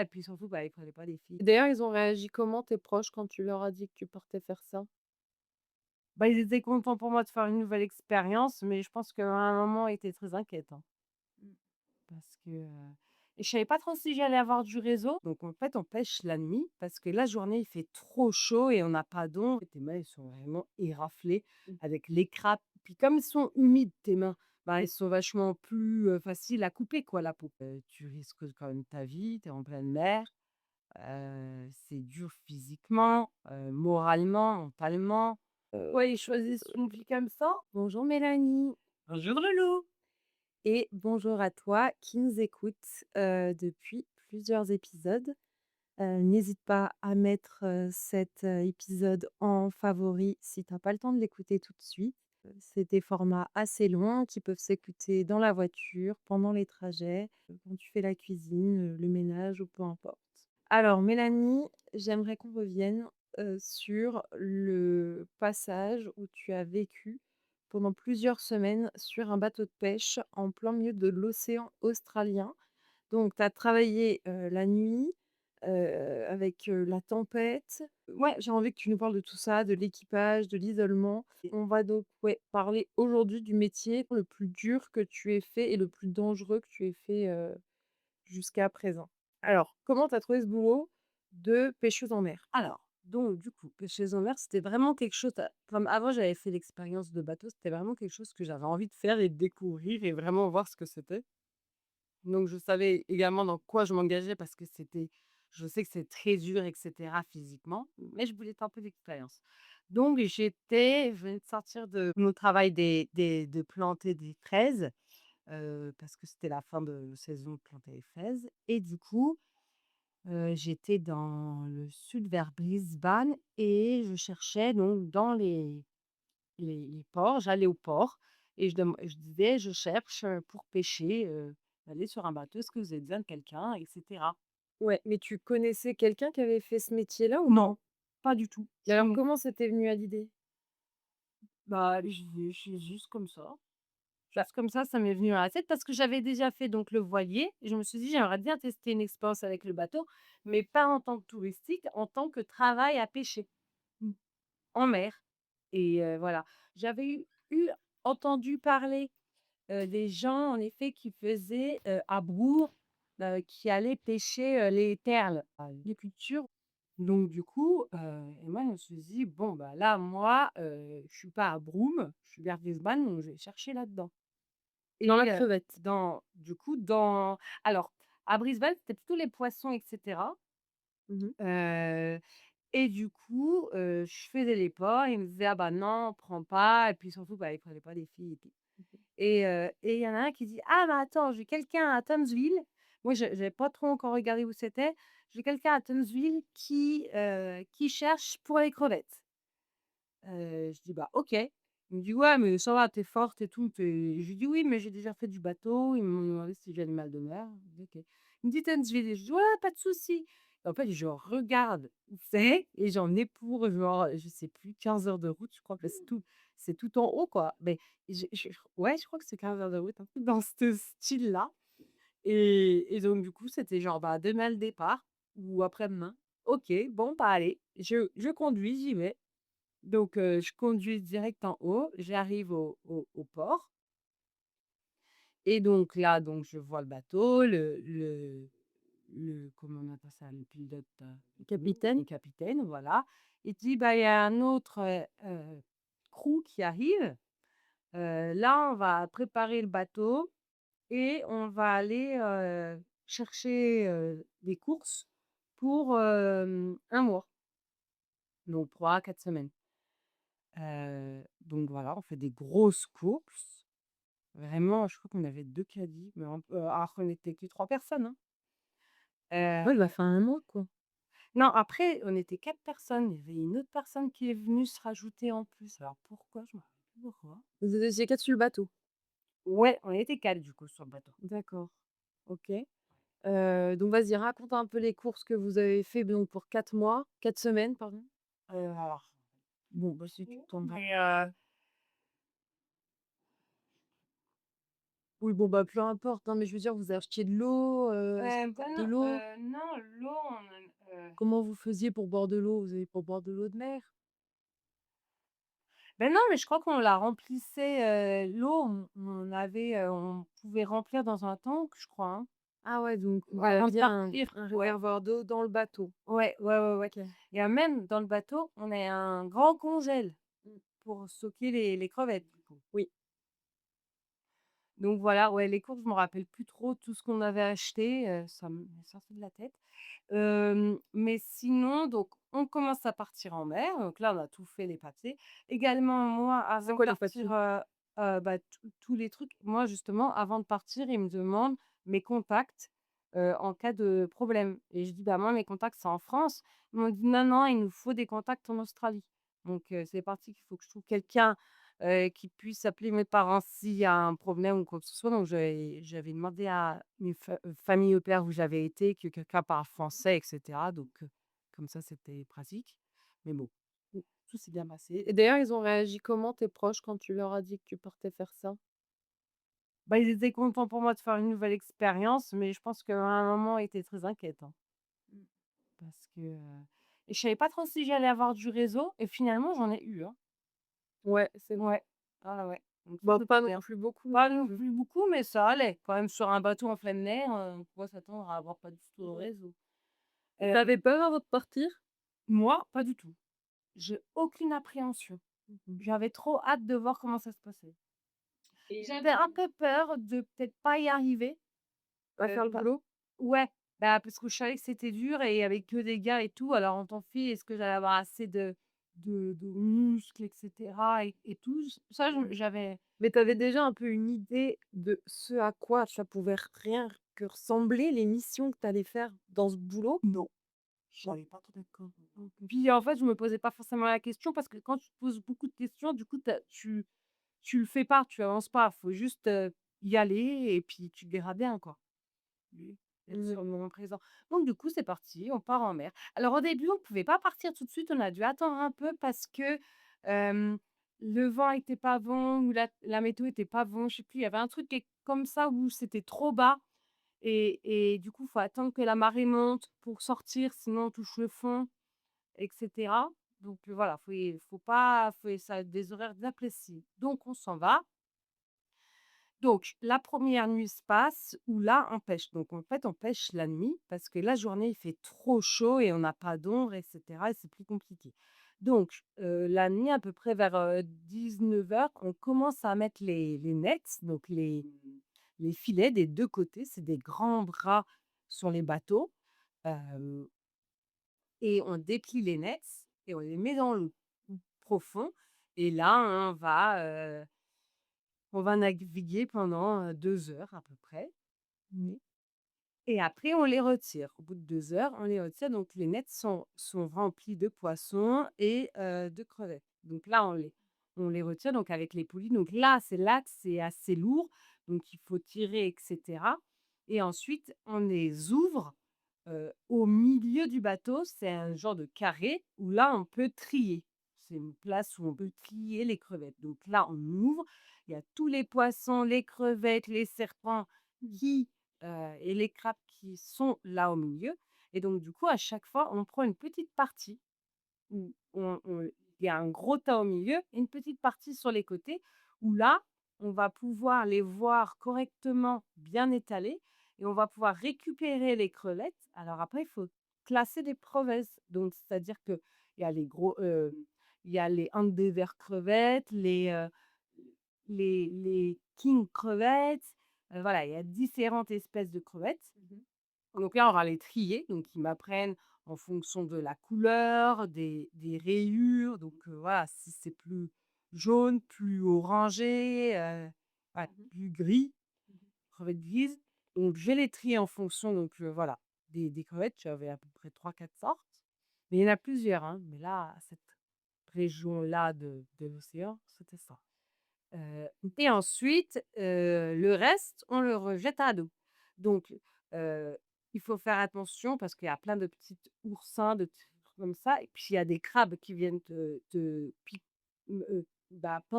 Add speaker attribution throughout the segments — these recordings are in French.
Speaker 1: et puis surtout, bah, ils prenaient pas des filles.
Speaker 2: D'ailleurs, ils ont réagi comment tes proches quand tu leur as dit que tu partais faire ça?
Speaker 1: Bah, ils étaient contents pour moi de faire une nouvelle expérience, mais je pense qu'à un moment, ils étaient très inquiètes, hein.
Speaker 2: Mmh.
Speaker 1: Parce que, et je savais pas trop si j'allais avoir du réseau. Donc en fait, on pêche la nuit parce que la journée, il fait trop chaud et on n'a pas d'ombre. Tes mains, elles sont vraiment éraflées
Speaker 2: Mmh.
Speaker 1: avec les crapes. Puis comme elles sont humides, tes mains, bah, elles sont vachement plus, faciles à couper, quoi, la peau. Tu risques quand même ta vie, tu es en pleine mer, c'est dur physiquement, moralement, mentalement.
Speaker 2: Pourquoi ils choisissent une fille comme ça?
Speaker 1: Bonjour Mélanie.
Speaker 2: Bonjour Loulou.
Speaker 1: Et bonjour à toi qui nous écoute, depuis plusieurs épisodes. N'hésite pas à mettre, cet, épisode en favori si tu as pas le temps de l'écouter tout de suite. C'est des formats assez longs qui peuvent s'écouter dans la voiture, pendant les trajets, quand tu fais la cuisine, le ménage ou peu importe. Alors Mélanie, j'aimerais qu'on revienne, sur le passage où tu as vécu pendant plusieurs semaines sur un bateau de pêche en plein milieu de l'océan australien. Donc tu as travaillé, la nuit, avec, la tempête. Ouais, j'ai envie que tu nous parles de tout ça, de l'équipage, de l'isolement. On va donc, ouais, parler aujourd'hui du métier le plus dur que tu aies fait et le plus dangereux que tu aies fait, jusqu'à présent. Alors, comment tu as trouvé ce boulot de pêcheuse en mer?
Speaker 2: Alors, donc du coup, pêcheuse en mer, c'était vraiment quelque chose comme avant j'avais fait l'expérience de bateau, c'était vraiment quelque chose que j'avais envie de faire et de découvrir et vraiment voir ce que c'était. Donc je savais également dans quoi je m'engageais parce que je sais que c'est très dur et cetera physiquement, mais je voulais tenter l'expérience. Donc je venais de sortir de mon travail de planter des fraises, parce que c'était la fin de saison de planter les fraises et du coup, j'étais dans le sud vers Brisbane et je cherchais donc dans les ports. J'allais au port et je disais: «Je cherche, pour pêcher, aller sur un bateau. Est-ce que vous avez besoin de quelqu'un?» et cetera.
Speaker 1: Ouais, mais tu connaissais quelqu'un qui avait fait ce métier-là ou
Speaker 2: Non,
Speaker 1: pas?
Speaker 2: pas du tout.
Speaker 1: Et alors comment ça t'est venu à l'idée?
Speaker 2: Bah, j'ai juste comme ça.
Speaker 1: Bah,
Speaker 2: Juste comme ça m'est venu à la tête parce que j'avais déjà fait donc le voilier et je me suis dit: «J'aimerais bien tester une expérience avec le bateau, mais pas en tant que touristique, en tant que travail à pêcher,
Speaker 1: mmh,
Speaker 2: en mer» et voilà. J'avais eu entendu parler, des gens en effet qui faisaient, à Brours, qui allaient pêcher, les perles, les cultures. Donc du coup, et moi je me suis dit: «Bon, bah, là moi, je suis pas à Broome, je suis vers Brisbane, donc je vais chercher là-dedans».
Speaker 1: dans
Speaker 2: Et
Speaker 1: la crevette?
Speaker 2: dans alors à Brisbane, c'était plutôt les poissons et cetera,
Speaker 1: Mmh.
Speaker 2: heu et du coup, je faisais les pas, ils me disaient: «Ah bah non, on prend pas» et puis surtout, bah, ils prenaient pas des filles et tout et il y en a un qui dit: «Ah mais attends, j'ai quelqu'un à Townsville». Moi, j'avais pas trop encore regardé où c'était. «J'ai quelqu'un à Townsville qui cherche pour les crevettes». Je dis: «Bah, OK». Il me dit: «Ouais, mais ça va, tu es forte et tout, tu es» je lui dis: «Oui, mais j'ai déjà fait du bateau». Ils m'ont demandé si j'ai l'animal de mer. Je dis: «OK». Il me dit: «Townsville». Je dis: «Ouais, pas de souci». Et en fait, je regarde où c'est et j'en ai pour genre, je sais plus 15 heures de route, je crois que c'est tout en haut, quoi. Mais je ouais, je crois que c'est 15 heures de route, un truc dans ce style-là et donc du coup, c'était genre, bah, demain le départ ou après-demain. OK, bon, bah, allez, je conduis, j'y vais. Donc je conduis direct en haut, j'arrive au port et donc là, donc je vois le bateau, le comment on appelle ça? Le pilote, le
Speaker 1: Capitaine?
Speaker 2: capitaine, voilà. Il dit: «Bah, il y a un autre, crew qui arrive, là, on va préparer le bateau et on va aller, chercher, des courses pour, 1 mois, donc 3 4 semaines». Donc voilà, on fait des grosses courses. Vraiment, je crois qu'on avait 2 caddies, mais alors qu'on était que 3 personnes, hein.
Speaker 1: Ouais, bah,
Speaker 2: Heu,
Speaker 1: fait un mois, quoi.
Speaker 2: non, après, on était 4 personnes. Il y avait une autre personne qui est venue se rajouter en plus. Alors pourquoi? Je me rappelle plus pourquoi.
Speaker 1: Vous étiez 4 sur le bateau?
Speaker 2: Ouais, on était 4 du coup sur le bateau.
Speaker 1: D'accord, OK. Donc vas-y, raconte un peu les courses que vous avez fait donc pour 4 mois, 4 semaines, pardon?
Speaker 2: Alors
Speaker 1: Bon, bah, si tu t'en vas.
Speaker 2: mais
Speaker 1: Oui, bon, bah, peu importe, hein, mais je veux dire, vous achetiez de l'eau, est-ce que
Speaker 2: Bah,
Speaker 1: de
Speaker 2: non,
Speaker 1: l'eau?
Speaker 2: non, l'eau, on en
Speaker 1: Comment vous faisiez pour boire de l'eau? Vous avez pour boire de l'eau de mer?
Speaker 2: non, mais je crois qu'on la remplissait, l'eau, on pouvait remplir dans un tank, je crois, hein,
Speaker 1: Ah ouais, donc vous
Speaker 2: avant de
Speaker 1: aviez
Speaker 2: partir.
Speaker 1: un
Speaker 2: Ouais,
Speaker 1: réservoir d'eau dans le bateau?
Speaker 2: ouais, ouais, ouais, ouais.
Speaker 1: OK.
Speaker 2: Il y a même dans le bateau, on a un grand congèle
Speaker 1: Mmh.
Speaker 2: pour stocker les crevettes, du coup.
Speaker 1: Oui.
Speaker 2: Donc voilà, ouais, les courses, je me rappelle plus trop tout ce qu'on avait acheté, ça m'est sorti de la tête. Mais sinon, donc on commence à partir en mer, donc là, on a tout fait, les papiers. Également, moi,
Speaker 1: C'est
Speaker 2: avant de
Speaker 1: quoi les
Speaker 2: partir,
Speaker 1: papiers?
Speaker 2: bah, tous les trucs, moi, justement, avant de partir, ils me demandent mes contacts, en cas de problème et je dis: «Bah, moi, mes contacts, c'est en France». Ils m'ont dit: «Non, non, il nous faut des contacts en Australie». Donc c'est parti qu'il faut que je trouve quelqu'un, qui puisse appeler mes parents s'il y a un problème ou quoi que ce soit. Donc j'avais demandé à mes familles au père où j'avais été que quelqu'un parle français et cetera. Donc comme ça, c'était pratique. Mais bon,
Speaker 1: Mmh.
Speaker 2: tout s'est bien passé.
Speaker 1: Et d'ailleurs, ils ont réagi comment tes proches quand tu leur as dit que tu partais faire ça?
Speaker 2: Bah, ils étaient contents pour moi de faire une nouvelle expérience, mais je pense qu'à un moment, ils étaient très inquiets, hein,
Speaker 1: Mmh.
Speaker 2: parce que, et je savais pas trop si j'allais avoir du réseau et finalement, j'en ai eu, hein.
Speaker 1: Ouais, c'est vrai.
Speaker 2: Ouais. Ah ouais, donc ça,
Speaker 1: Bah,
Speaker 2: c'était
Speaker 1: pas non
Speaker 2: bien.
Speaker 1: plus beaucoup
Speaker 2: Pas
Speaker 1: non
Speaker 2: non
Speaker 1: plus.
Speaker 2: plus beaucoup, mais ça allait. Quand même sur un bateau en pleine mer, on pourrait s'attendre à avoir pas du tout de
Speaker 1: Ouais.
Speaker 2: réseau.
Speaker 1: Et
Speaker 2: Heu,
Speaker 1: tu peur avant de partir?
Speaker 2: moi, pas du tout. J'ai aucune appréhension.
Speaker 1: Mmh mh.
Speaker 2: J'avais trop hâte de voir comment ça se passait.
Speaker 1: Et
Speaker 2: J'avais un peu peur de peut-être pas y arriver,
Speaker 1: à faire le
Speaker 2: pas
Speaker 1: boulot?
Speaker 2: ouais, bah, parce que je savais que c'était dur et il y avait que des gars et tout, alors en tant que fille, est-ce que j'allais avoir assez de muscles et cetera et tout? Ça,
Speaker 1: Mmh.
Speaker 2: j'avais
Speaker 1: Mais tu avais déjà un peu une idée de ce à quoi ça pouvait rien que ressembler, les missions que tu allais faire dans ce boulot?
Speaker 2: non.
Speaker 1: Non.
Speaker 2: J'avais pas trop d'accord.
Speaker 1: OK.
Speaker 2: Puis, en fait, je me posais pas forcément la question parce que quand tu te poses beaucoup de questions, du coup, tu le fais pas, tu avances pas. Faut juste, y aller et puis tu le verras bien, quoi. Oui. Être
Speaker 1: Mmh.
Speaker 2: sur le moment présent. Donc du coup, c'est parti, on part en mer. Alors au début, on pouvait pas partir tout de suite, on a dû attendre un peu parce que, hem, le vent était pas bon ou la météo était pas bon, je sais plus, il y avait un truc qui est comme ça où c'était trop bas et du coup, faut attendre que la marée monte pour sortir, sinon on touche le fond et cetera. Donc voilà, faut pas faut ça a des horaires bien précis. Donc on s'en va. Donc la première nuit se passe où là, on pêche. Donc en fait, on pêche la nuit parce que la journée, il fait trop chaud et on n'a pas d'ombre et cetera et c'est plus compliqué. Donc la nuit, à peu près vers, 19:00, on commence à mettre les nets, donc les filets des 2 côtés. C'est des grands bras sur les bateaux, hem et on déplie les nets et on les met dans l'eau profond et là, on va naviguer pendant, 2 heures à peu près.
Speaker 1: Oui.
Speaker 2: Et après on les retire. Au bout de 2 heures, on les retire, donc les nets sont remplis de poissons et de crevettes. Donc là, on les retire donc avec les poulies. Donc là que c'est assez lourd, donc il faut tirer et cetera et ensuite on les ouvre, au milieu du bateau. C'est un genre de carré où là, on peut trier. C'est une place où on peut trier les crevettes. Donc là, on ouvre, il y a tous les poissons, les crevettes, les serpents
Speaker 1: Mmh.
Speaker 2: qui et les crabes qui sont là au milieu et donc du coup, à chaque fois, on prend une petite partie où il y a un gros tas au milieu et une petite partie sur les côtés où là, on va pouvoir les voir correctement bien étalées et on va pouvoir récupérer les crevettes. Alors après, il faut classer des crevettes. Donc c'est-à-dire qu'il y a il y a les Endeavour crevettes, les king crevettes, voilà, il y a différentes espèces de crevettes.
Speaker 1: Mmh mh.
Speaker 2: Donc là, on va les trier, donc ils m'apprennent en fonction de la couleur, des rayures, donc voilà, si c'est plus jaune, plus orangé, ouais,
Speaker 1: Mmh mh.
Speaker 2: plus gris,
Speaker 1: Mmh mh.
Speaker 2: crevettes grises. Donc je vais les trier en fonction donc voilà, des crevettes, j'avais à peu près 3 4 sortes. Mais il y en a plusieurs, hein, mais là, cette région-là de l'océan, c'était ça. Et ensuite, le reste, on le rejette à l'eau. Donc, heu, il faut faire attention parce qu'il y a plein de petits oursins, de petits trucs comme ça et puis il y a des crabes qui viennent te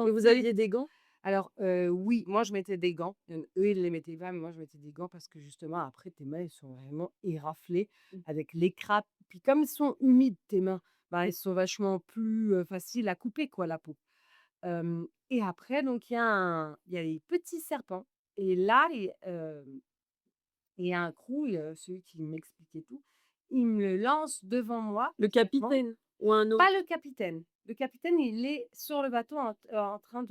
Speaker 1: Et vous
Speaker 2: pincer.
Speaker 1: aviez des gants?
Speaker 2: Alors, oui, moi je mettais des gants. Eux, ils les mettaient pas, mais moi je mettais des gants parce que justement après tes mains, elles sont vraiment éraflées
Speaker 1: Mmh.
Speaker 2: avec les crapes. Puis comme ils sont humides tes mains, bah, elles sont vachement plus, faciles à couper quoi, la peau. Et après donc il y a les petits serpents et là il y a un crew, celui qui m'expliquait tout, il me le lance devant moi,
Speaker 1: Le
Speaker 2: le serpent.
Speaker 1: capitaine ou un
Speaker 2: Pas
Speaker 1: autre?
Speaker 2: le capitaine. Le capitaine, il est sur le bateau en train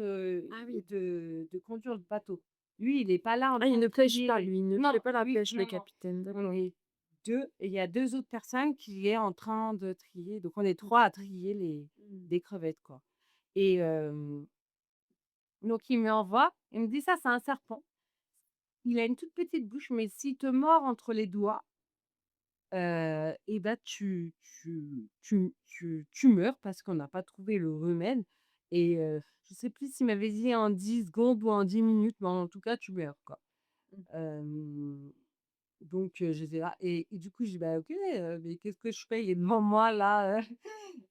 Speaker 1: Ah oui.
Speaker 2: de conduire le bateau. Lui, il est pas là en
Speaker 1: Ah, il
Speaker 2: train de
Speaker 1: ne pêche
Speaker 2: trier
Speaker 1: pas
Speaker 2: les
Speaker 1: lui, il ne
Speaker 2: non,
Speaker 1: fait pas la
Speaker 2: lui,
Speaker 1: pêche, le
Speaker 2: non, non.
Speaker 1: capitaine,
Speaker 2: Non,
Speaker 1: d'accord.
Speaker 2: non, et 2 et il y a 2 autres personnes qui est en train de trier, donc on est 3 à trier
Speaker 1: Mmh.
Speaker 2: les crevettes, quoi. Et donc il me l'envoie, il me dit: «Ça, c'est un serpent. Il a une toute petite bouche, mais s'il te mord entre les doigts, et bah, tu meurs parce qu'on n'a pas trouvé le remède et je sais plus s'il m'avait dit en 10 secondes ou en 10 minutes, mais en tout cas, tu meurs, quoi.
Speaker 1: Mmh.
Speaker 2: Hem, donc j'étais là et du coup, je dis: «Bah, OK, mais qu'est-ce que je fais? Il est devant moi là,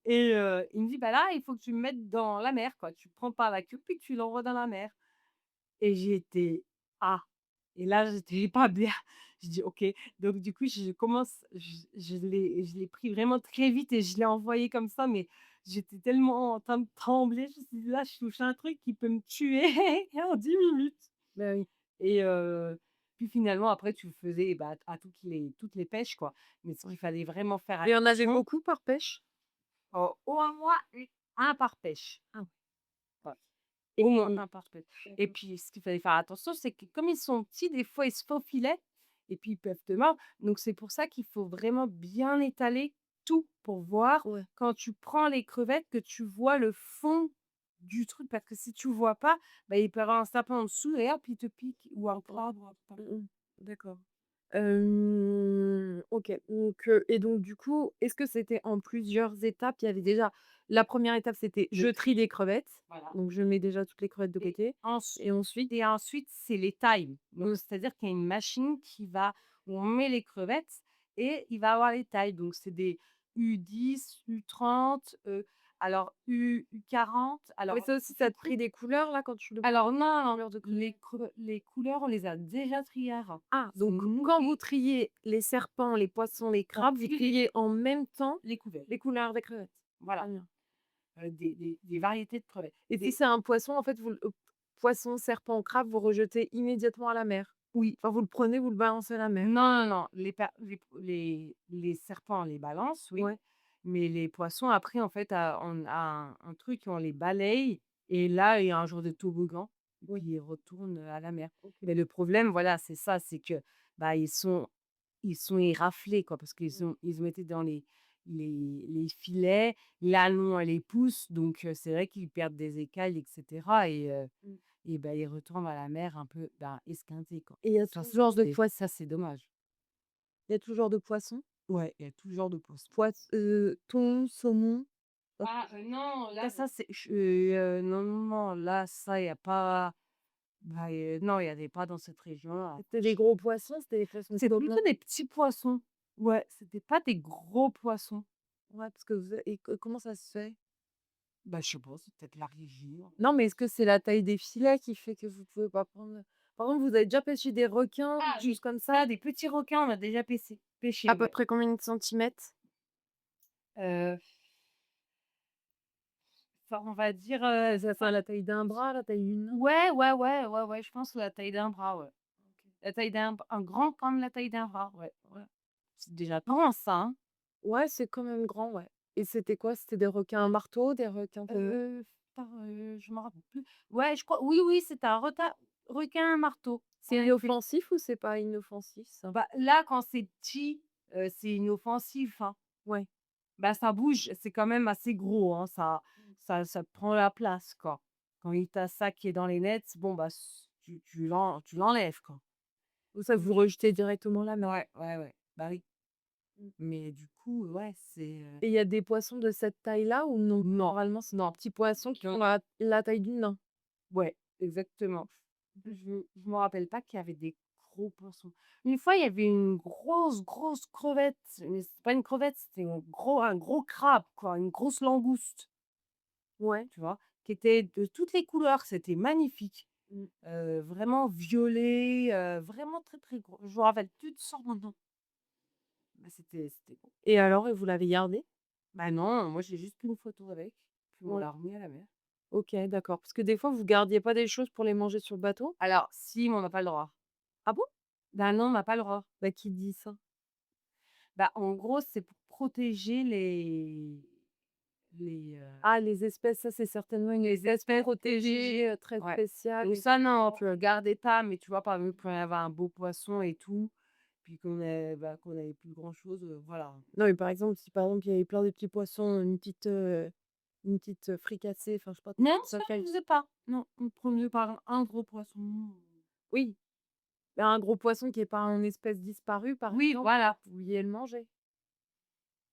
Speaker 2: et il me dit: «Bah, là, il faut que tu me mettes dans la mer, quoi. Tu le prends par la queue, puis tu l'envoies dans la mer». Et j'étais: «Ah!» et là, j'étais pas bien. Je dis: «OK». Donc du coup, je l'ai pris vraiment très vite et je l'ai envoyé comme ça, mais j'étais tellement en train de trembler. Je me suis dit: «Là, je touche un truc qui peut me tuer en 10 minutes»
Speaker 1: Bah oui.
Speaker 2: et puis finalement, après, tu le faisais, bah, à toutes les pêches, quoi. Mais ce
Speaker 1: Ouais.
Speaker 2: qu'il fallait vraiment faire
Speaker 1: Et il y en avait
Speaker 2: attention,
Speaker 1: beaucoup par pêche?
Speaker 2: au moins un par pêche.
Speaker 1: Ah
Speaker 2: Ouais. Au moins
Speaker 1: et
Speaker 2: un pare-feu et
Speaker 1: d'accord.
Speaker 2: puis ce qu'il fallait faire attention, c'est que comme ils sont petits, des fois, ils se faufilaient et puis ils peuvent te mordre. Donc c'est pour ça qu'il faut vraiment bien étaler tout pour voir,
Speaker 1: Ouais.
Speaker 2: quand tu prends les crevettes, que tu vois le fond du truc. Parce que si tu vois pas, bah, il peut y avoir un serpent en dessous et hop, il te pique ou un
Speaker 1: Ouais.
Speaker 2: crabe ou un pain.
Speaker 1: Mmh mh. D'accord. OK, donc et donc du coup, est-ce que c'était en plusieurs étapes? Il y avait déjà la première étape, c'était
Speaker 2: Je
Speaker 1: je trie
Speaker 2: trie,
Speaker 1: des crevettes,
Speaker 2: voilà.
Speaker 1: donc je mets déjà toutes les crevettes de
Speaker 2: Et
Speaker 1: côté
Speaker 2: ensuite
Speaker 1: et ensuite
Speaker 2: et ensuite, c'est les tailles. Donc c'est-à-dire qu'il y a une machine où on met les crevettes et il va avoir les tailles. Donc c'est des U10, U30, alors U40.
Speaker 1: ah mais
Speaker 2: Alors
Speaker 1: ça aussi, ça
Speaker 2: du
Speaker 1: te
Speaker 2: coup
Speaker 1: trie des couleurs là quand tu le
Speaker 2: alors non, non,
Speaker 1: couleurs de crevettes?
Speaker 2: les couleurs, on les a déjà triées avant.
Speaker 1: Ah,
Speaker 2: C'est
Speaker 1: donc
Speaker 2: nous
Speaker 1: quand vous
Speaker 2: qui
Speaker 1: triez les serpents, les poissons, les
Speaker 2: on
Speaker 1: crabes, vous
Speaker 2: trie
Speaker 1: triez en même temps
Speaker 2: les couverts.
Speaker 1: les couleurs des crevettes? Très
Speaker 2: Voilà,
Speaker 1: bien.
Speaker 2: des variétés de crevettes.
Speaker 1: Et si
Speaker 2: Des
Speaker 1: c'est un poisson, en fait, vous le poisson, serpent ou crabe, vous rejetez immédiatement à la mer?
Speaker 2: oui.
Speaker 1: Enfin, vous le prenez, vous le balancez à la mer?
Speaker 2: Non, non, non, les serpents, on les balance, oui,
Speaker 1: Ouais.
Speaker 2: mais les poissons après en fait, on a un truc, on les balaye et là, il y a un genre de toboggan et puis
Speaker 1: Oui.
Speaker 2: ils retournent, à la mer.
Speaker 1: OK.
Speaker 2: Mais le problème, voilà, c'est ça, c'est que, bah, ils sont éraflés quoi, parce
Speaker 1: Mmh.
Speaker 2: ils ont été dans les filets, l'hameçon elle les pousse donc c'est vrai qu'ils perdent des écailles et cetera
Speaker 1: Mmh.
Speaker 2: et bah, ils retournent à la mer un peu, ben, esquintés quoi.
Speaker 1: Et
Speaker 2: Ça, c'est ça, c'est dommage.
Speaker 1: il y a toujours de poissons?
Speaker 2: Ouais, il y a tout genre de poissons.
Speaker 1: Thon, saumon? Pas
Speaker 2: Ah,
Speaker 1: trop?
Speaker 2: non, là, ça, c'est non, non, non, là, ça, il y a pas bah, non, il y avait pas dans cette région-là.
Speaker 1: C'était des gros poissons? C'était des poissons
Speaker 2: C'est
Speaker 1: gobelins?
Speaker 2: plutôt des petits poissons. Ouais, c'était pas des gros poissons.
Speaker 1: Ouais, parce que vous et comment ça se fait?
Speaker 2: Bah, je sais pas, c'est peut-être la région.
Speaker 1: Non, mais est-ce que c'est la taille des filets qui fait que vous pouvez pas prendre, par exemple, vous avez déjà pêché des requins,
Speaker 2: Ah
Speaker 1: des choses
Speaker 2: oui,
Speaker 1: comme ça?
Speaker 2: ça, des petits requins, on a déjà pêché,
Speaker 1: À peu
Speaker 2: ouais.
Speaker 1: près combien de centimètres?
Speaker 2: Heu, enfin, on va dire,
Speaker 1: Ça fait la taille d'un bras, la taille d'une main?
Speaker 2: ouais, ouais, ouais, ouais, ouais, je pense la taille d'un bras, ouais.
Speaker 1: OK.
Speaker 2: La taille d'un un grand comme la taille d'un bras, ouais, ouais. C'est déjà grand ça, hein?
Speaker 1: Ouais, c'est quand même grand, ouais. Et c'était quoi? C'était des requins marteaux, des requins
Speaker 2: Je me rappelle plus. Ouais, je crois oui, oui, c'était un requin marteau, en
Speaker 1: c'est
Speaker 2: effet.
Speaker 1: inoffensif ou c'est pas inoffensif ça?
Speaker 2: Bah, là, quand c'est petit, c'est inoffensif, hein.
Speaker 1: Ouais.
Speaker 2: Bah, ça bouge, c'est quand même assez gros, hein,
Speaker 1: Mmh.
Speaker 2: ça te prend la place, quoi. Quand il t'a ça qui est dans les nets, bon, bah, tu l'enlèves, quoi.
Speaker 1: Ou ça vous rejetez directement la mer?
Speaker 2: Ouais, ouais, ouais, bah, oui.
Speaker 1: Mmh.
Speaker 2: Mais du coup, ouais,
Speaker 1: Et il y a des poissons de cette taille-là ou non?
Speaker 2: non,
Speaker 1: Généralement, c'est des
Speaker 2: non,
Speaker 1: petits poissons qui
Speaker 2: non,
Speaker 1: font la taille d'une main?
Speaker 2: ouais, exactement.
Speaker 1: Mmh.
Speaker 2: Je me rappelle pas qu'il y avait des gros poissons. Une fois, il y avait une grosse, grosse crevette, mais c'est pas une crevette, c'était un gros crabe, quoi, une grosse langouste,
Speaker 1: Ouais.
Speaker 2: tu vois? qui étaient de toutes les couleurs. C'était magnifique.
Speaker 1: Mmh.
Speaker 2: Vraiment violet, vraiment très, très gros. Je me rappelle plus de son nom. Bah, c'était beau.
Speaker 1: Et alors, et vous l'avez gardé?
Speaker 2: Bah, non, moi j'ai juste pris une photo avec, puis on
Speaker 1: Ouais.
Speaker 2: l'a remis à la mer.
Speaker 1: OK, d'accord. Parce que des fois, vous gardiez pas des choses pour les manger sur le bateau?
Speaker 2: Alors si, mais on n'a pas le droit.
Speaker 1: Ah bon?
Speaker 2: Bah, non, on n'a pas le droit.
Speaker 1: Bah, qui dit ça?
Speaker 2: Bah, en gros, c'est pour protéger les,
Speaker 1: Ah, les espèces, ça, c'est certainement une
Speaker 2: les
Speaker 1: espèce
Speaker 2: espèces protégées.
Speaker 1: protégée, très
Speaker 2: Ouais.
Speaker 1: spéciale
Speaker 2: Donc
Speaker 1: et
Speaker 2: ça, non,
Speaker 1: tout.
Speaker 2: tu le gardais pas, mais tu vois, par exemple, quand il y avait un beau poisson et tout, puis qu'on avait plus grand chose, voilà.
Speaker 1: Non, mais par exemple, si par exemple, il y avait plein de petits poissons, une petite, fricassée, enfin, je sais pas
Speaker 2: Non,
Speaker 1: comment ça
Speaker 2: ça, on
Speaker 1: s'appelle.
Speaker 2: faisait pas. Non, on prenait par un gros poisson.
Speaker 1: Oui, mais un gros poisson qui est pas une espèce disparue, par
Speaker 2: Oui,
Speaker 1: exemple,
Speaker 2: voilà.
Speaker 1: vous pouviez le manger?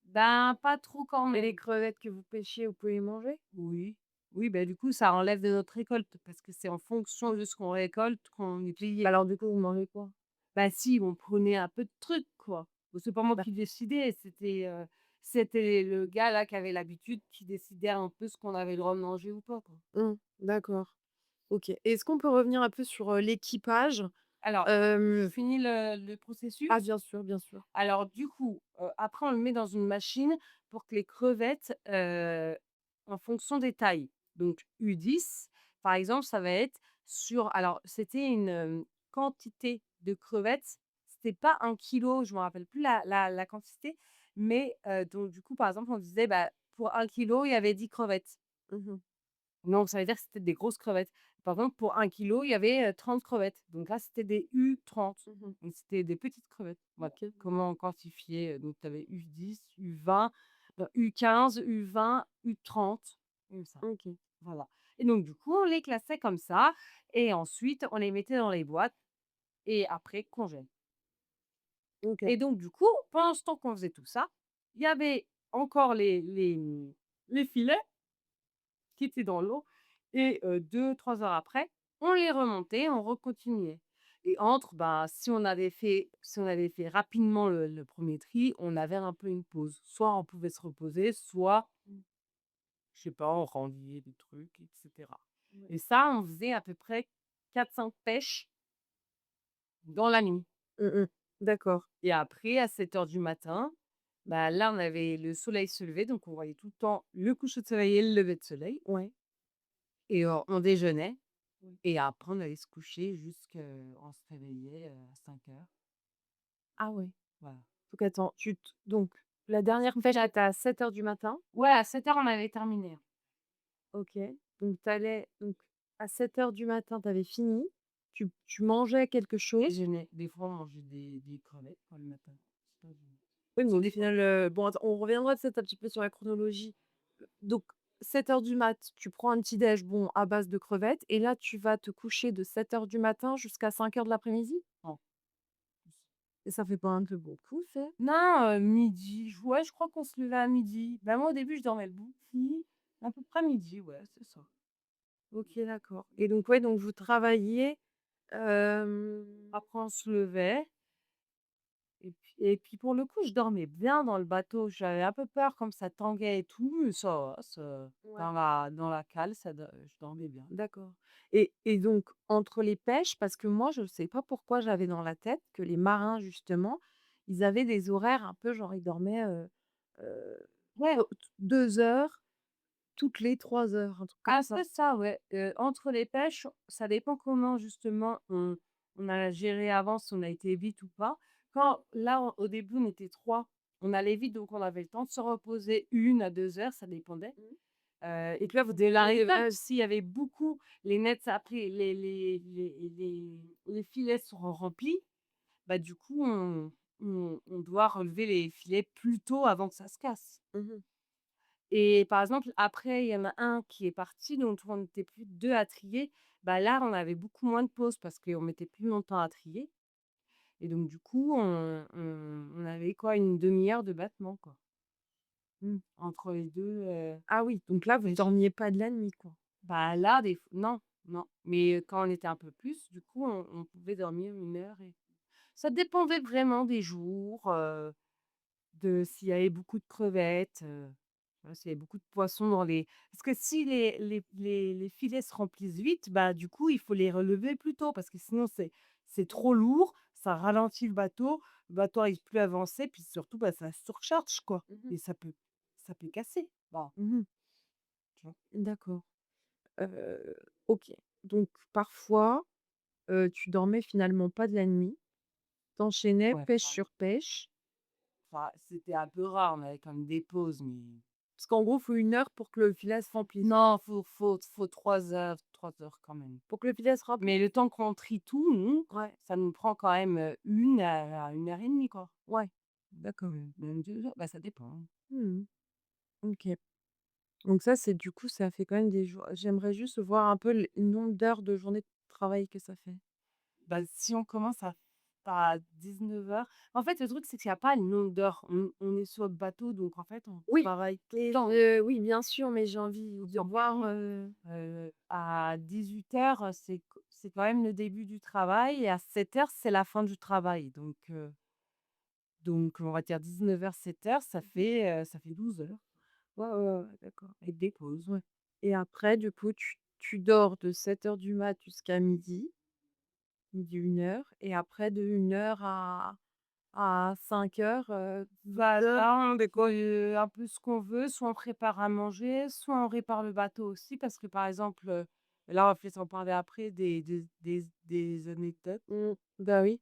Speaker 2: Ben, pas trop quand
Speaker 1: Et les
Speaker 2: même.
Speaker 1: crevettes que vous pêchiez, vous pouvez les manger?
Speaker 2: Oui. Oui, ben du coup, ça enlève de notre récolte parce que c'est en fonction de ce qu'on récolte qu'on est
Speaker 1: Bah,
Speaker 2: payé.
Speaker 1: alors, du coup, vous mangez quoi?
Speaker 2: Bah si, on prenait un peu de trucs, quoi. Bon, c'est pas moi
Speaker 1: Bah,
Speaker 2: qui décidais, c'était le gars là qui avait l'habitude qui décidait un peu ce qu'on avait le droit de manger ou pas, quoi.
Speaker 1: d'accord. OK. Est-ce qu'on peut revenir un peu sur, l'équipage?
Speaker 2: Alors, je
Speaker 1: Hem,
Speaker 2: finis le
Speaker 1: ah,
Speaker 2: processus.
Speaker 1: bien sûr, bien sûr.
Speaker 2: Alors du coup, après on le met dans une machine pour que les crevettes, en fonction des tailles, donc U10, par exemple, ça va être sur alors c'était une, quantité de crevettes, c'était pas 1 kilo, je me rappelle plus la quantité, mais donc du coup, par exemple, on disait, bah, pour 1 kilo, il y avait 10 crevettes.
Speaker 1: Mmh.
Speaker 2: Donc ça veut dire que c'était des grosses crevettes. Par exemple, pour 1 kilo, il y avait, 30 crevettes. Donc là, c'était des U30.
Speaker 1: Mmh.
Speaker 2: Donc c'était des petites crevettes. Voilà.
Speaker 1: OK.
Speaker 2: Comment quantifier? Donc tu avais U10, U20, U15, U20, U30, comme ça.
Speaker 1: OK.
Speaker 2: Voilà. Et donc du coup, on les classait comme ça et ensuite on les mettait dans les boîtes et après congèle.
Speaker 1: OK.
Speaker 2: Et donc du coup, pendant ce temps qu'on faisait tout ça, il y avait encore les filets qui étaient dans l'eau et 2-3 heures après, on les remontait, on recontinuait et bah, si on avait fait rapidement le 1er tri, on avait un peu une pause. Soit on pouvait se reposer, soit,
Speaker 1: Mmh.
Speaker 2: je sais pas, on rendait des trucs et cetera
Speaker 1: Ouais.
Speaker 2: et ça, on faisait à peu près 4-5 pêches dans la nuit
Speaker 1: D'accord.
Speaker 2: et après à 7 heures du matin, bah, là, on avait le soleil se lever, donc on voyait tout le temps le coucher de soleil et le lever de soleil
Speaker 1: Ouais.
Speaker 2: et on déjeunait.
Speaker 1: Ouais.
Speaker 2: Et après, on allait se coucher on se réveillait, à 5 heures.
Speaker 1: Ah ouais.
Speaker 2: Voilà.
Speaker 1: Donc attends, donc la
Speaker 2: On se
Speaker 1: dernière pêche
Speaker 2: couchait
Speaker 1: était à 7 heures du matin.
Speaker 2: ouais, à 7 heures, on avait terminé.
Speaker 1: OK. Donc tu allais donc à 7 heures du matin, tu avais fini. Tu mangeais quelque chose.
Speaker 2: Déjeuner. Des fois, on mangeait des crevettes, quoi, le matin. C'est pas du
Speaker 1: Oui, mais
Speaker 2: c'est
Speaker 1: au
Speaker 2: des fois.
Speaker 1: final, bon, attends, on reviendra peut-être un petit peu sur la chronologie. Donc 7 heures du mat, tu prends un petit déj, bon, à base de crevettes et là, tu vas te coucher de 7 heures du matin jusqu'à 5 heures de l'après-midi?
Speaker 2: Non,
Speaker 1: Et ça fait pas un peu beaucoup, ça?
Speaker 2: non, midi, ouais, je crois qu'on se levait à midi. Bah, moi, au début, je dormais le beaucoup, à peu près midi, ouais, c'est ça.
Speaker 1: OK, d'accord. Et donc ouais, donc vous travailliez, hem
Speaker 2: Après, on se levait. Et puis pour le coup, je dormais bien dans le bateau. J'avais un peu peur comme ça tanguait et tout, mais ça va,
Speaker 1: ouais,
Speaker 2: dans la cale, je dormais bien.
Speaker 1: d'accord. Et donc entre les pêches, parce que moi, je ne sais pas pourquoi j'avais dans la tête que les marins justement, ils avaient des horaires un peu genre ils dormaient, heu,
Speaker 2: Ouais,
Speaker 1: 2 heures toutes les 3 heures, un truc comme
Speaker 2: ah
Speaker 1: ça.
Speaker 2: c'est ça, ouais. Entre les pêches, ça dépend comment justement on a géré avant, si on a été vite ou pas. Quand là, au début, on était 3, on allait vite, donc on avait le temps de se reposer 1 à 2 heures, ça dépendait.
Speaker 1: Mmh.
Speaker 2: Et puis là, vous
Speaker 1: Et
Speaker 2: de la
Speaker 1: les
Speaker 2: récolte,
Speaker 1: vaches
Speaker 2: s'il y avait beaucoup, les nets après les filets seront remplis, bah, du coup, on doit relever les filets plus tôt avant que ça se casse.
Speaker 1: mmh.
Speaker 2: Et par exemple, après, il y en a un qui est parti, donc on n'était plus que 2 à trier. Bah, là, on avait beaucoup moins de pauses parce qu'on mettait plus longtemps à trier et donc du coup, on avait quoi? Une demi-heure de battement, quoi,
Speaker 1: Mmh.
Speaker 2: entre les 2
Speaker 1: Ah oui, donc là, vous
Speaker 2: pêches.
Speaker 1: dormiez pas de la nuit, quoi?
Speaker 2: Bah, là, non, non, mais quand on était un peu plus, du coup, on pouvait dormir 1 heure et ça dépendait vraiment des jours, de s'il y avait beaucoup de crevettes. Ouais, s'il y avait beaucoup de poissons dans les parce que si les filets se remplissent vite, bah, du coup, il faut les relever plus tôt parce que sinon c'est trop lourd, ça ralentit le bateau arrive plus à avancer, puis surtout, bah, ça surcharge, quoi
Speaker 1: Mmh.
Speaker 2: et ça peut casser. Bah,
Speaker 1: Mmh.
Speaker 2: tu vois?
Speaker 1: D'accord. OK. Donc parfois, tu dormais finalement pas de la nuit, tu
Speaker 2: Ouais,
Speaker 1: pêche
Speaker 2: enfin
Speaker 1: sur pêche,
Speaker 2: c'était un peu rare, on avait quand même des pauses, mais
Speaker 1: parce qu'en gros, il faut 1 heure pour que le filet se remplisse.
Speaker 2: non, faut 3 heures quand même.
Speaker 1: Pour que le filet se remplisse?
Speaker 2: Mais le temps qu'on trie tout, nous,
Speaker 1: Ouais,
Speaker 2: ça nous prend quand même, 1 à 1 heure et demie, quoi.
Speaker 1: ouais, d'accord.
Speaker 2: Même 2 heures, bah, ça dépend.
Speaker 1: Mmh. OK. Donc ça, c'est du coup, ça fait quand même des jours j'aimerais juste voir un peu le nombre d'heures de journée de travail que ça fait.
Speaker 2: Bah, si on commence à 19 heures, en fait, le truc, c'est qu'il y a pas le nombre d'heures. On est sur le bateau, donc en fait, on
Speaker 1: Oui,
Speaker 2: travaille tout le
Speaker 1: mais
Speaker 2: temps.
Speaker 1: oui, bien sûr, mais j'ai envie de
Speaker 2: Donc
Speaker 1: voir,
Speaker 2: à 18 heures, c'est quand même le début du travail et à 7 heures, c'est la fin du travail. Donc on va dire 19 heures 7 heures, ça fait 12 heures
Speaker 1: ouais, ouais, ouais, ouais, d'accord.
Speaker 2: avec des pauses, ouais.
Speaker 1: Et après, du coup, tu dors de 7 heures du mat jusqu'à 12:00, 1 heure, et après de 1 heure à 5 heures, 12
Speaker 2: Bah,
Speaker 1: heures.
Speaker 2: là, on décore, un peu ce qu'on veut, soit on prépare à manger, soit on répare le bateau aussi parce que, par exemple, là, on va peut-être en parler après des anecdotes
Speaker 1: Bah oui.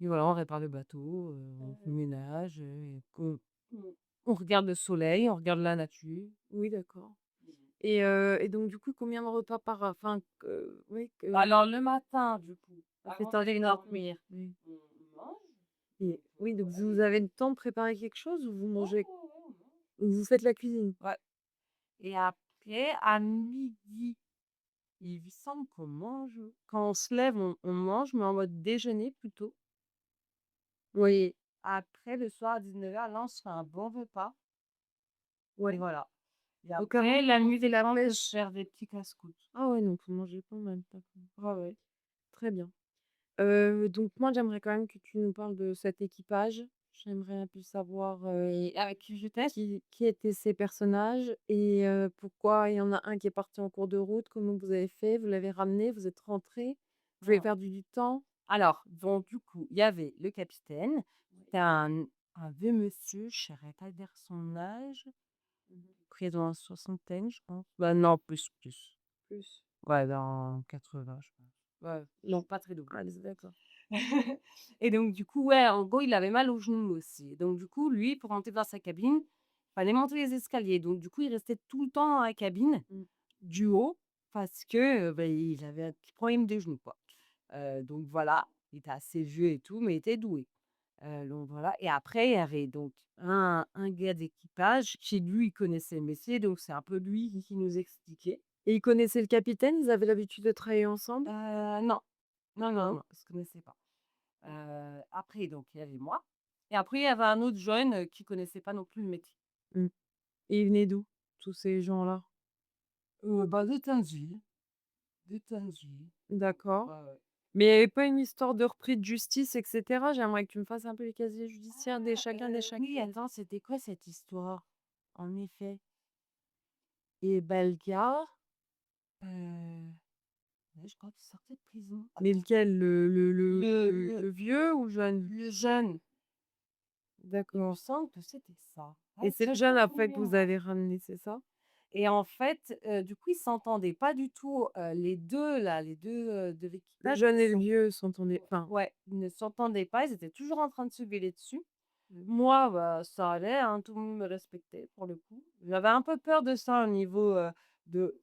Speaker 2: et voilà, on répare le bateau, on fait le ménage, et on regarde le soleil, on regarde la nature.
Speaker 1: Oui, d'accord. Et donc du coup, combien de repas par enfin, oui,
Speaker 2: Alors le matin, du coup,
Speaker 1: ça fait
Speaker 2: avant
Speaker 1: temps
Speaker 2: d'aller
Speaker 1: de
Speaker 2: dormir,
Speaker 1: dormir, oui.
Speaker 2: on mange,
Speaker 1: Et oui, donc
Speaker 2: voilà
Speaker 1: vous
Speaker 2: et
Speaker 1: avez le temps de préparer quelque chose ou vous
Speaker 2: ouais,
Speaker 1: mangez
Speaker 2: ouais, ouais, on mange.
Speaker 1: ou vous faites la cuisine?
Speaker 2: Ouais et après à midi, il me semble qu'on mange, quand on se lève, on mange, mais en mode déjeuner plutôt.
Speaker 1: Oui,
Speaker 2: Après le soir à 19 heures, là, on se fait un bon repas et
Speaker 1: ouais.
Speaker 2: voilà et
Speaker 1: Donc avant
Speaker 2: après
Speaker 1: de
Speaker 2: la nuit,
Speaker 1: commencer la
Speaker 2: je
Speaker 1: pêche.
Speaker 2: sers des petits casse-croûtes.
Speaker 1: Ah ouais, donc vous mangez pas en même temps.
Speaker 2: Ouais, ouais.
Speaker 1: Très bien. Donc moi, j'aimerais quand même que tu nous parles de cet équipage. J'aimerais un peu savoir,
Speaker 2: Et avec qui j'étais?
Speaker 1: qui étaient ces personnages et pourquoi il y en a un qui est parti en cours de route. Comment vous avez fait? Vous l'avez ramené? Vous êtes rentrés? Vous avez perdu du temps?
Speaker 2: Alors, donc du coup, il y avait le capitaine, c'était un vieux monsieur, je saurais pas dire son âge,
Speaker 1: Mmh.
Speaker 2: pris dans la soixantaine, je pense. Bah non, plus.
Speaker 1: Plus?
Speaker 2: Ouais, dans 80, je pense. Ouais,
Speaker 1: Non.
Speaker 2: pas très doué.
Speaker 1: Ah d'accord.
Speaker 2: Et donc du coup, ouais, en gros, il avait mal aux genoux aussi. Donc du coup, lui, pour monter dans sa cabine, fallait monter les escaliers. Donc du coup, il restait tout le temps dans la cabine,
Speaker 1: Mmh.
Speaker 2: du haut, parce que, bah, il avait un petit problème de genoux, quoi. Donc voilà, il était assez vieux et tout, mais il était doué. Donc voilà et après il y avait donc un gars d'équipage qui lui connaissait le métier, donc c'est un peu lui qui nous expliquait.
Speaker 1: Et ils connaissaient le capitaine? Ils avaient l'habitude de travailler ensemble?
Speaker 2: Non,
Speaker 1: Non?
Speaker 2: non, je connaissais pas. Après donc il y avait moi et après il y avait un autre jeune, qui connaissait pas non plus le métier.
Speaker 1: Mmh. Et ils venaient d'où, tous ces gens-là?
Speaker 2: Bah, de Tainville, de Tainville.
Speaker 1: D'accord.
Speaker 2: Ouais, ouais.
Speaker 1: Mais il y avait pas une histoire de repris de justice et cetera? J'aimerais que tu me fasses un peu les casiers judiciaires des
Speaker 2: Ah,
Speaker 1: chacun des
Speaker 2: oui,
Speaker 1: chacune.
Speaker 2: attends, c'était quoi cette histoire? En effet et bah, le gars, ouais, je crois qu'il sortait de prison.
Speaker 1: Mais
Speaker 2: Attends,
Speaker 1: lequel?
Speaker 2: le le
Speaker 1: Le vieux ou jeune?
Speaker 2: le jeune. Il me
Speaker 1: D'accord.
Speaker 2: semble que c'était ça.
Speaker 1: Et
Speaker 2: Ouais,
Speaker 1: c'est
Speaker 2: j'ai
Speaker 1: le
Speaker 2: pas
Speaker 1: jeune
Speaker 2: trop de
Speaker 1: après que vous
Speaker 2: mémoire
Speaker 1: avez ramené, c'est ça?
Speaker 2: et en fait, du coup, ils s'entendaient pas du tout, les 2 là, les 2 de
Speaker 1: Le
Speaker 2: l'équipage,
Speaker 1: jeune
Speaker 2: ils
Speaker 1: et le
Speaker 2: sont
Speaker 1: vieux s'entendaient enfin,
Speaker 2: ouais, ils ne s'entendaient pas, ils étaient toujours en train de se gueuler dessus. Moi, bah, ça allait, hein, tout le monde me respectait pour le coup. J'avais un peu peur de ça au niveau, de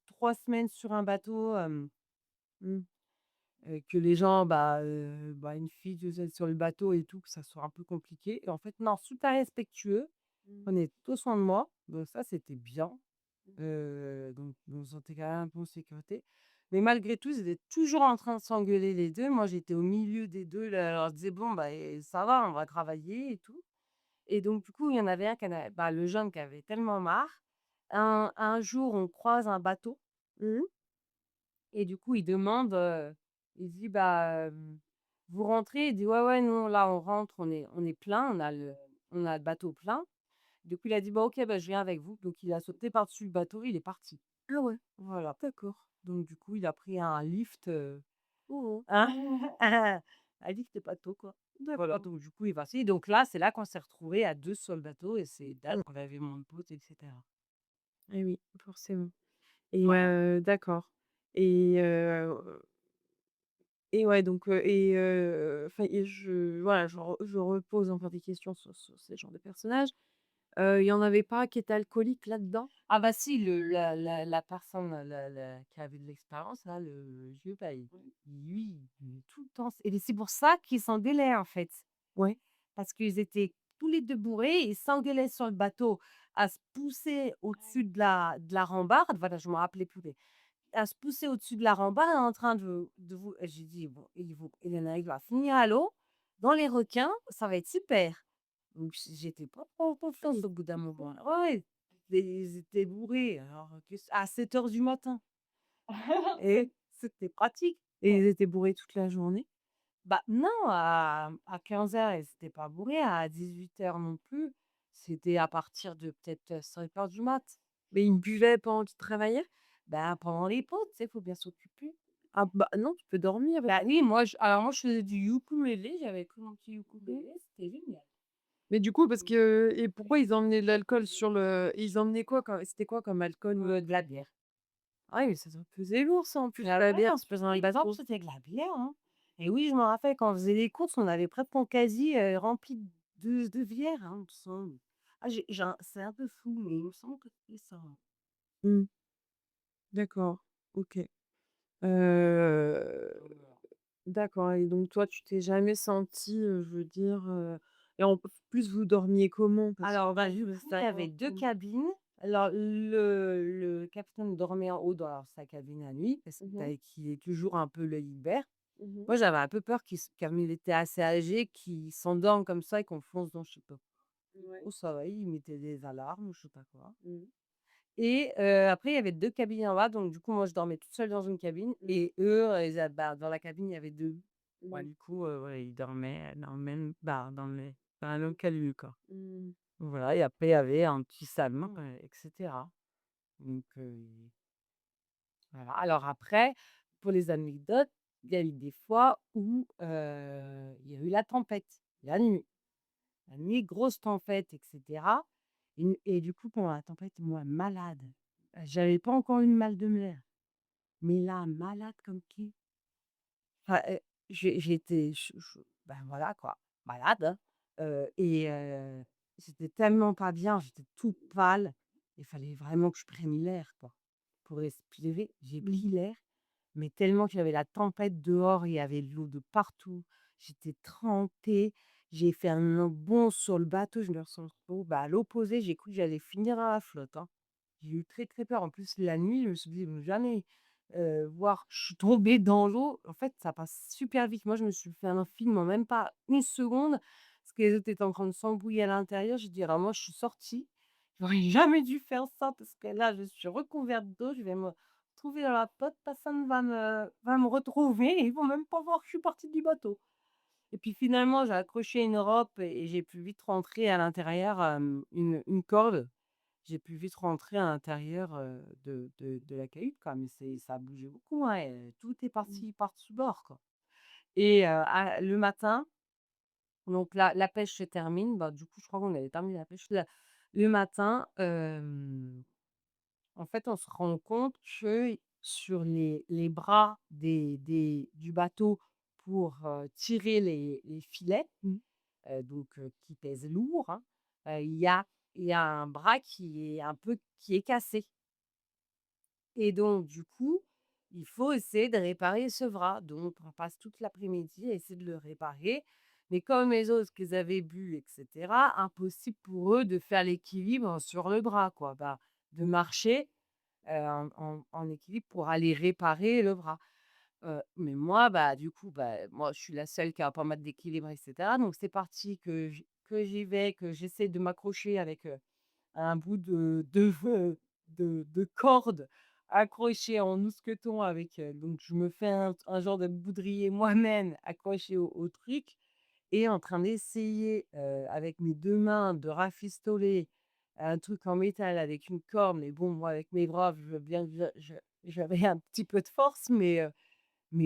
Speaker 2: 3 semaines sur un bateau,
Speaker 1: mmh,
Speaker 2: que les gens, bah, une fille tu sais, sur le bateau et tout, que ça soit un peu compliqué et en fait non, super respectueux.
Speaker 1: mmh,
Speaker 2: Prenait tout soin de moi, donc ça, c'était bien.
Speaker 1: mmh.
Speaker 2: Donc je me sentais quand même un peu en sécurité. Mais malgré tout, ils étaient toujours en train de s'engueuler les 2. Moi, j'étais au milieu des 2 là, je leur disais: «Bon, bah, ça va, on va travailler et tout» et donc du coup, il y en avait un qui en a bah, le jeune qui avait tellement marre. Un jour, on croise un bateau
Speaker 1: Mmh.
Speaker 2: et du coup, il demande, il dit: «Bah, vous rentrez?» Il dit: «Ouais, ouais, nous, là, on rentre, on est plein, on a le bateau plein». Du coup, il a dit: «Bah, OK, bah, je viens avec vous». Donc il a sauté par-dessus le bateau, il est parti.
Speaker 1: Ah ouais,
Speaker 2: Voilà.
Speaker 1: d'accord.
Speaker 2: Donc du coup, il a pris un lift,
Speaker 1: Mmh.
Speaker 2: un un lift bateau, quoi. Voilà,
Speaker 1: D'accord.
Speaker 2: donc du coup, il est parti. Donc là, c'est là qu'on s'est retrouvés à 2 sur le bateau et c'est là
Speaker 1: Mmh.
Speaker 2: qu'on avait mon pote et cetera.
Speaker 1: Et oui, forcément. Et
Speaker 2: Voilà.
Speaker 1: d'accord. Et ouais, donc enfin et voilà, je repose encore des questions sur ce genre de personnages. Il y en avait pas qui étaient alcooliques là-dedans?
Speaker 2: Ah bah si, la personne, qui avait de l'expérience là, le vieux, bah, lui, il tout le temps et c'est pour ça qu'ils s'engueulaient, en fait.
Speaker 1: Ouais.
Speaker 2: Parce qu'ils étaient tous les 2 bourrés, ils s'engueulaient sur le bateau à se pousser au-dessus de la rambarde. Voilà, je me rappelais plus, mais à se pousser au-dessus de la rambarde en train de vous et j'ai dit: «Bon, il y en a un, il va finir à l'eau, dans les requins, ça va être super». Donc j'étais pas trop en confiance
Speaker 1: Oui.
Speaker 2: au bout d'un moment. Ouais, ouais, ils étaient bourrés alors à 7 heures du matin et c'était pratique
Speaker 1: Et
Speaker 2: pour
Speaker 1: ils étaient bourrés toute la journée?
Speaker 2: bah, non, à 15 heures ils étaient pas bourrés, à 18 heures non plus. C'était à partir de peut-être, 5 heures du mat.
Speaker 1: Mais ils buvaient pendant qu'ils travaillaient?
Speaker 2: Ben, pendant les pauses, tu sais, faut bien s'occuper.
Speaker 1: Ah bah, non, tu peux dormir.
Speaker 2: Bah, oui, moi je faisais du ukulélé, j'avais que mon petit
Speaker 1: Mmh.
Speaker 2: ukulélé, c'était génial.
Speaker 1: Mais du coup, parce que et pourquoi ils emmenaient de l'alcool sur le ils emmenaient quoi comme c'était quoi comme alcool?
Speaker 2: De la bière.
Speaker 1: Ah oui, mais ça doit peser lourd ça en plus,
Speaker 2: Ah
Speaker 1: la
Speaker 2: ouais,
Speaker 1: bière
Speaker 2: on se
Speaker 1: sur
Speaker 2: faisait
Speaker 1: le
Speaker 2: un exemple,
Speaker 1: bateau.
Speaker 2: c'était de la bière, hein. Et oui, je me rappelle quand on faisait les courses, on avait presque mon casier, rempli de bière, hein, il me semble. Ah j'ai un c'est un peu fou, mais il me semble que c'était ça, hein.
Speaker 1: Mmh. D'accord, OK. Heu,
Speaker 2: Voilà.
Speaker 1: d'accord et donc toi, tu t'es jamais senti je veux dire, et en plus, vous dormiez comment? Parce
Speaker 2: Alors, bah,
Speaker 1: que
Speaker 2: du
Speaker 1: du
Speaker 2: coup,
Speaker 1: coup,
Speaker 2: il y avait 2 cabines. Alors le capitaine dormait en haut dans sa cabine à lui parce
Speaker 1: mmh mh.
Speaker 2: qu'il est toujours un peu l'œil vert.
Speaker 1: Mmh.
Speaker 2: Moi, j'avais un peu peur comme il était assez âgé, qu'il s'endorme comme ça et qu'on fonce dans je sais pas quoi.
Speaker 1: Ouais.
Speaker 2: Oh ça va, il mettait des alarmes ou je sais pas quoi
Speaker 1: Mmh.
Speaker 2: et après il y avait 2 cabines en bas, donc du coup, moi, je dormais toute seule dans une cabine
Speaker 1: Mmh.
Speaker 2: et eux, ils a bah, dans la cabine, il y avait 2. Ouais,
Speaker 1: Mmh.
Speaker 2: du coup, ouais, ils dormaient dans le même bah, dans la même cellule, quoi.
Speaker 1: Mmh.
Speaker 2: Voilà et après il y avait un petit salon, et cetera. Donc voilà. Alors après, pour les anecdotes, il y a eu des fois où, il y a eu la tempête, la nuit. La nuit, grosse tempête et cetera et du coup, pendant la tempête, moi, malade. J'avais pas encore eu de mal de mer, mais là, malade comme qui. Enfin, j'étais ben, voilà quoi, malade, hein, j'étais tellement pas bien, j'étais toute pâle. Il fallait vraiment que je prenne l'air, quoi, pour respirer. J'ai
Speaker 1: Mmh.
Speaker 2: pris l'air, mais tellement qu'il y avait la tempête dehors, il y avait de l'eau de partout. J'étais trempée, j'ai fait un bond sur le bateau, je me suis retrouvée, bah, à l'opposé, j'ai cru que j'allais finir à la flotte, hein. J'ai eu très, très peur. En plus, la nuit, je me suis dit: «Jamais, voir je suis tombée dans l'eau». En fait, ça passe super vite. Moi, je me suis fait un film en même pas une seconde, parce que les autres étaient en train de s'embrouiller à l'intérieur. J'ai dit: «Alors moi, je suis sortie. J'aurais jamais dû faire ça parce que là, je suis recouverte d'eau, je vais me retrouver dans la pote, personne va me retrouver et ils vont même pas voir que je suis partie du bateau». Et puis finalement, j'ai accroché une rope et j'ai pu vite rentrer à l'intérieur, une corde. J'ai pu vite rentrer à l'intérieur, de la cahute quoi, mais ça a bougé beaucoup, hein et tout est
Speaker 1: Mmh.
Speaker 2: parti par-dessus bord, quoi et le matin, donc la pêche se termine, bah, du coup, je crois qu'on avait terminé la pêche. Le matin, en fait, on se rend compte que sur les bras du bateau pour, tirer les filets,
Speaker 1: Mmh.
Speaker 2: donc qui pèsent lourd, hein, il y a un bras qui est cassé. Et donc du coup, il faut essayer de réparer ce bras. Donc on passe toute l'après-midi à essayer de le réparer. Mais comme les autres qu'ils avaient bu et cetera, impossible pour eux de faire l'équilibre sur le bras, quoi. Bah, de marcher, en équilibre pour aller réparer le bras. Mais moi, bah, du coup, bah, moi, je suis la seule qui a pas mal d'équilibre et cetera. Donc c'est parti que j'y vais, que j'essaie de m'accrocher avec, un bout de corde accroché en mousqueton avec, donc je me fais un genre de boudrier moi-même accroché au truc et en train d'essayer, avec mes 2 mains de rafistoler un truc en métal avec une corde, mais bon, moi, avec mes bras, je veux bien que j'avais un petit peu de force, mais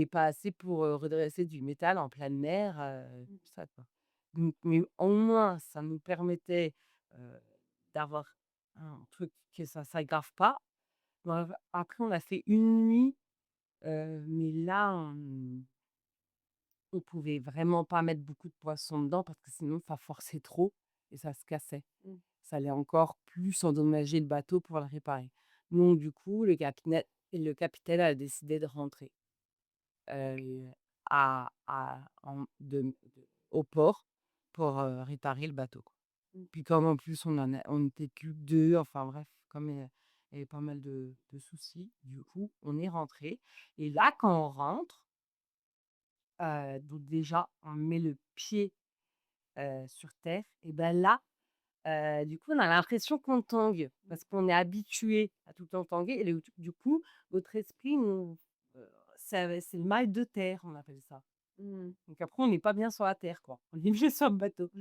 Speaker 2: pas assez pour, redresser du métal en pleine mer, tout ça, quoi. Donc mais au moins, ça nous permettait, heu, d'avoir un truc que ça s'aggrave pas. Bon, après on a fait une nuit, mais là, on pouvait vraiment pas mettre beaucoup de poissons dedans parce que sinon ça forçait trop et ça se cassait. Ça allait encore plus endommager le bateau pour le réparer. Donc du coup, le capitaine a décidé de rentrer, au port pour, réparer le bateau, quoi. Puis comme en plus on était que 2, enfin bref, comme, il y avait pas mal de soucis, du coup, on est rentré. Et là, quand on rentre, donc déjà, on met le pied, sur terre et ben là, du coup, on a l'impression qu'on tangue parce qu'on est habitué à tout le temps tanguer et du coup, notre esprit nous, c'est le mal de terre, on appelle ça.
Speaker 1: Mmh.
Speaker 2: Donc après, on n'est pas bien sur la terre, quoi. On est mieux sur le bateau.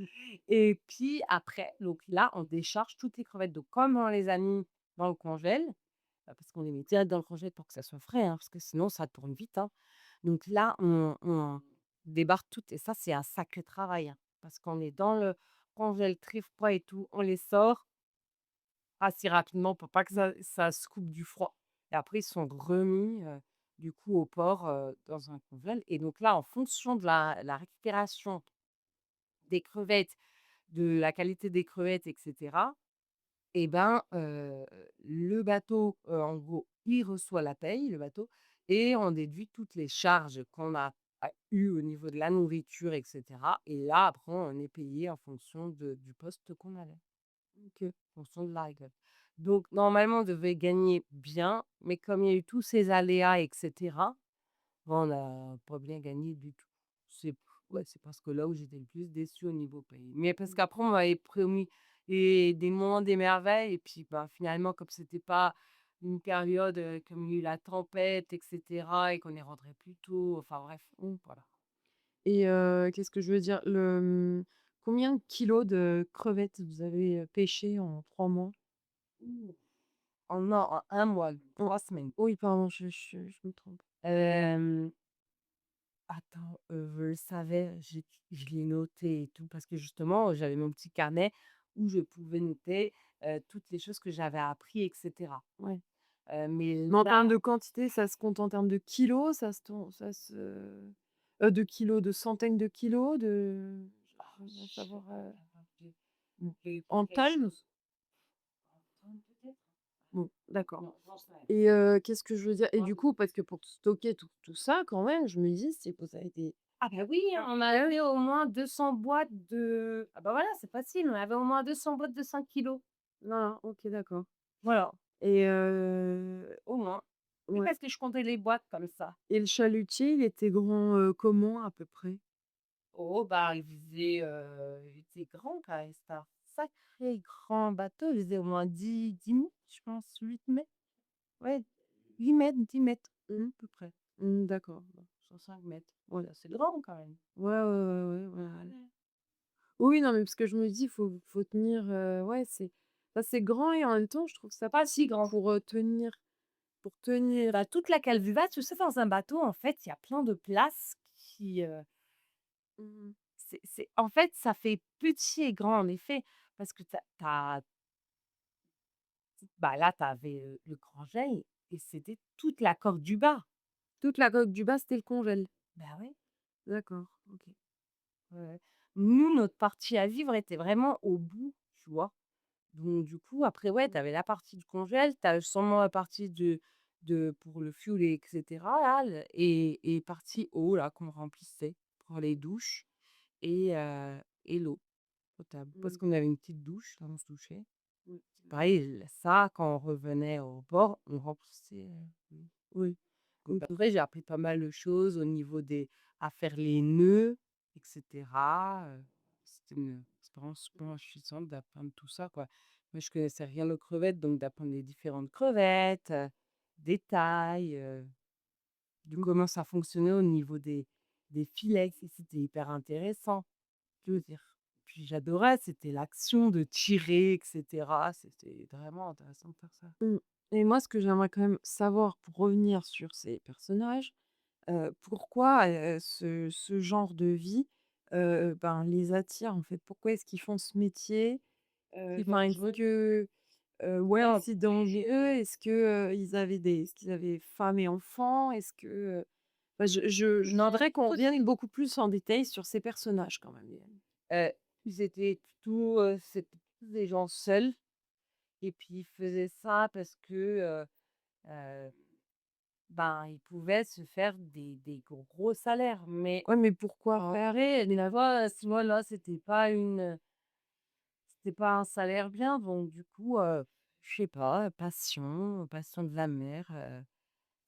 Speaker 2: Et puis après, donc là, on décharge toutes les crevettes. Donc comme on les a mis dans le congèle, parce qu'on les met direct dans le congèle pour que ça soit frais, hein, parce que sinon ça tourne vite, hein. Donc là, on débarque toutes et ça, c'est un sacré travail, hein, parce qu'on est dans le congèle très froid et tout. On les sort assez rapidement pour pas que ça se coupe du froid et après ils sont remis, du coup au port, dans un congèle et donc là, en fonction de la récupération des crevettes, de la qualité des crevettes et cetera et ben, le bateau, en gros, il reçoit la paye, le bateau et on déduit toutes les charges qu'on a eues au niveau de la nourriture et cetera et là, après, on est payé en fonction du poste qu'on avait. OK, en fonction de la récolte. Donc normalement, on devait gagner bien, mais comme il y a eu tous ces aléas et cetera, bon, on n'a pas bien gagné du tout. C'est Ouais, c'est parce que là où j'étais le plus déçue au niveau pays. Mais parce qu'après on m'avait promis des moments des merveilles et puis, bah, finalement comme c'était pas une période, comme il y a eu la tempête et cetera et qu'on est rentré plus tôt, enfin bref, voilà.
Speaker 1: Et qu'est-ce que je veux dire? Combien de kilos de crevettes vous avez, pêché en 3 mois?
Speaker 2: Ouh. En non, en 1 mois,
Speaker 1: Oh,
Speaker 2: 3 semaines.
Speaker 1: oui, pardon, je me trompe.
Speaker 2: Hem Attends, je le savais, je l'ai noté et tout parce que justement, j'avais mon petit carnet où je pouvais noter, toutes les choses que j'avais appris et cetera.
Speaker 1: Ouais.
Speaker 2: Mais
Speaker 1: Mais en
Speaker 2: là
Speaker 1: termes de quantité, ça se compte en termes de kilos? De kilos, de centaines de kilos,
Speaker 2: ah,
Speaker 1: j'aimerais
Speaker 2: je sais
Speaker 1: savoir,
Speaker 2: pas, quelque
Speaker 1: en
Speaker 2: quelque
Speaker 1: tonnes?
Speaker 2: chose. 30 peut-être?
Speaker 1: Bon, d'accord.
Speaker 2: Non, j'en sais rien.
Speaker 1: Et qu'est-ce que je veux dire? Et du
Speaker 2: Moi
Speaker 1: coup, parce que pour stocker tout ça quand même, je me dis, c'est que ça a été
Speaker 2: ah bah oui, hein, on avait au moins 200 boîtes ah bah voilà, c'est facile, on avait au moins 200 boîtes de 5 kilos.
Speaker 1: voilà, OK, d'accord.
Speaker 2: Voilà,
Speaker 1: Et
Speaker 2: au moins. Oui,
Speaker 1: ouais.
Speaker 2: parce que je comptais les boîtes comme ça.
Speaker 1: Et le chalutier, il était grand, comment à peu près?
Speaker 2: Oh bah, il était grand quand même, c'était un sacré grand bateau, il faisait au moins 10 mètres, je pense, 8 mètres. Ouais, 8 mètres, 10 mètres,
Speaker 1: Mmh.
Speaker 2: à peu près,
Speaker 1: D'accord.
Speaker 2: sur 5 mètres.
Speaker 1: Ouais.
Speaker 2: C'est assez grand quand même.
Speaker 1: Ouais, ouais, ouais, ouais, ouais.
Speaker 2: Ouais.
Speaker 1: Oui, non, mais parce que je me dis, faut tenir, ouais, c'est grand et en même temps, je trouve ça
Speaker 2: Pas si grand.
Speaker 1: pour, tenir.
Speaker 2: Bah, toute la calvivate, tu sais, dans un bateau, en fait, il y a plein de places
Speaker 1: Mmh.
Speaker 2: c'est en fait, ça fait petit et grand, en effet, parce que tu bah, là, tu avais, le grand gel et c'était toute la coque du bas.
Speaker 1: Toute la coque du bas, c'était le congèle?
Speaker 2: Bah, ouais.
Speaker 1: D'accord, OK.
Speaker 2: Ouais, ouais. Nous, notre partie à vivre était vraiment au bout, tu vois? Donc du coup, après, ouais, tu
Speaker 1: Mmh.
Speaker 2: avais la partie du congèle, tu as sûrement la partie de pour le fioul et cetera là, et partie eau là qu'on remplissait pour les douches et l'eau potable. Parce
Speaker 1: Mmh.
Speaker 2: qu'on avait une petite douche, là, on se douchait.
Speaker 1: Oui.
Speaker 2: Pareil, ça, quand on revenait au port, on remplissait,
Speaker 1: Oui.
Speaker 2: donc
Speaker 1: OK.
Speaker 2: après, j'ai appris pas mal de choses au niveau à faire les nœuds et cetera, c'était une expérience super enrichissante d'apprendre tout ça, quoi. Moi, je connaissais rien aux crevettes, donc d'apprendre les différentes crevettes, des tailles, de
Speaker 1: Mmh.
Speaker 2: comment ça fonctionnait au niveau des filets, c'était hyper intéressant, je veux dire. puis j'adorais, c'était l'action de tirer et cetera. C'était vraiment intéressant de faire ça.
Speaker 1: Mmh. Et moi, ce que j'aimerais quand même savoir pour revenir sur ces personnages, pourquoi, ce genre de vie, ben, les attire, en fait? Pourquoi est-ce qu'ils font ce métier?
Speaker 2: C'est
Speaker 1: Enfin, est-ce
Speaker 2: dangereux.
Speaker 1: que, ouais,
Speaker 2: Ah,
Speaker 1: c'est dangereux? Est-ce que, est-ce qu'ils avaient femme et enfants? Est-ce que, enfin, je
Speaker 2: non,
Speaker 1: voudrais qu'on
Speaker 2: écoute,
Speaker 1: revienne beaucoup plus en détail sur ces personnages quand même.
Speaker 2: heu, ils étaient plutôt, c'était tous des gens seuls et puis ils faisaient ça parce que, heu, ben, ils pouvaient se faire des gros salaires. Mais
Speaker 1: Ouais, mais pourquoi
Speaker 2: en
Speaker 1: faire?
Speaker 2: vrai, la fois, ce mois-là, c'était pas un salaire bien, donc du coup, je sais pas, passion de la mer,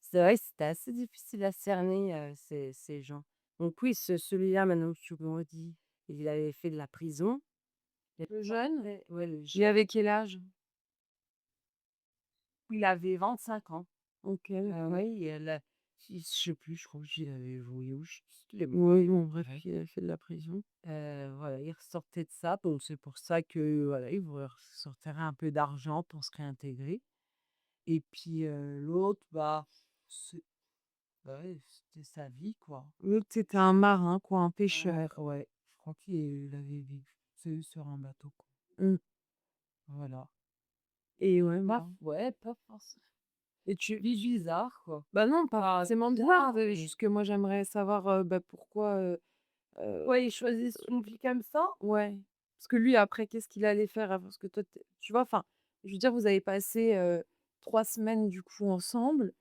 Speaker 2: c'est vrai que c'était assez difficile à cerner, ces gens. Donc oui, celui-là, maintenant que tu me redis, il avait fait de la prison. Il
Speaker 1: Le jeune?
Speaker 2: sortait, ouais, le
Speaker 1: Il
Speaker 2: jeune,
Speaker 1: avait quel âge?
Speaker 2: il avait 25 ans.
Speaker 1: OK, d'accord.
Speaker 2: Oui, et je sais plus, je crois qu'il avait joué au je sais plus.
Speaker 1: Oui, bon bref,
Speaker 2: Ouais.
Speaker 1: il a fait de la prison.
Speaker 2: Voilà, il ressortait de ça, donc c'est pour ça que, voilà, il voulait ressortir un peu d'argent pour se réintégrer. Et puis, l'autre, bah, c'est bah, ouais, c'était sa vie, quoi.
Speaker 1: L'autre, c'était un marin quoi, un pêcheur.
Speaker 2: Ouais, je crois qu'il avait vécu sur un bateau, quoi.
Speaker 1: Mmh.
Speaker 2: Voilà.
Speaker 1: Et ouais,
Speaker 2: Bah,
Speaker 1: ben
Speaker 2: ouais, pas forcément
Speaker 1: et tu
Speaker 2: bizarre, quoi.
Speaker 1: bah, non, pas
Speaker 2: Enfin,
Speaker 1: forcément
Speaker 2: bizarre,
Speaker 1: bizarre,
Speaker 2: mais
Speaker 1: juste que moi j'aimerais savoir, bah, pourquoi, heu,
Speaker 2: pourquoi ils choisissent une vie comme ça?
Speaker 1: ouais. Parce que lui après qu'est-ce qu'il allait faire? Parce que toi tu vois? Enfin, je veux dire vous avez passé, 3 semaines du coup ensemble.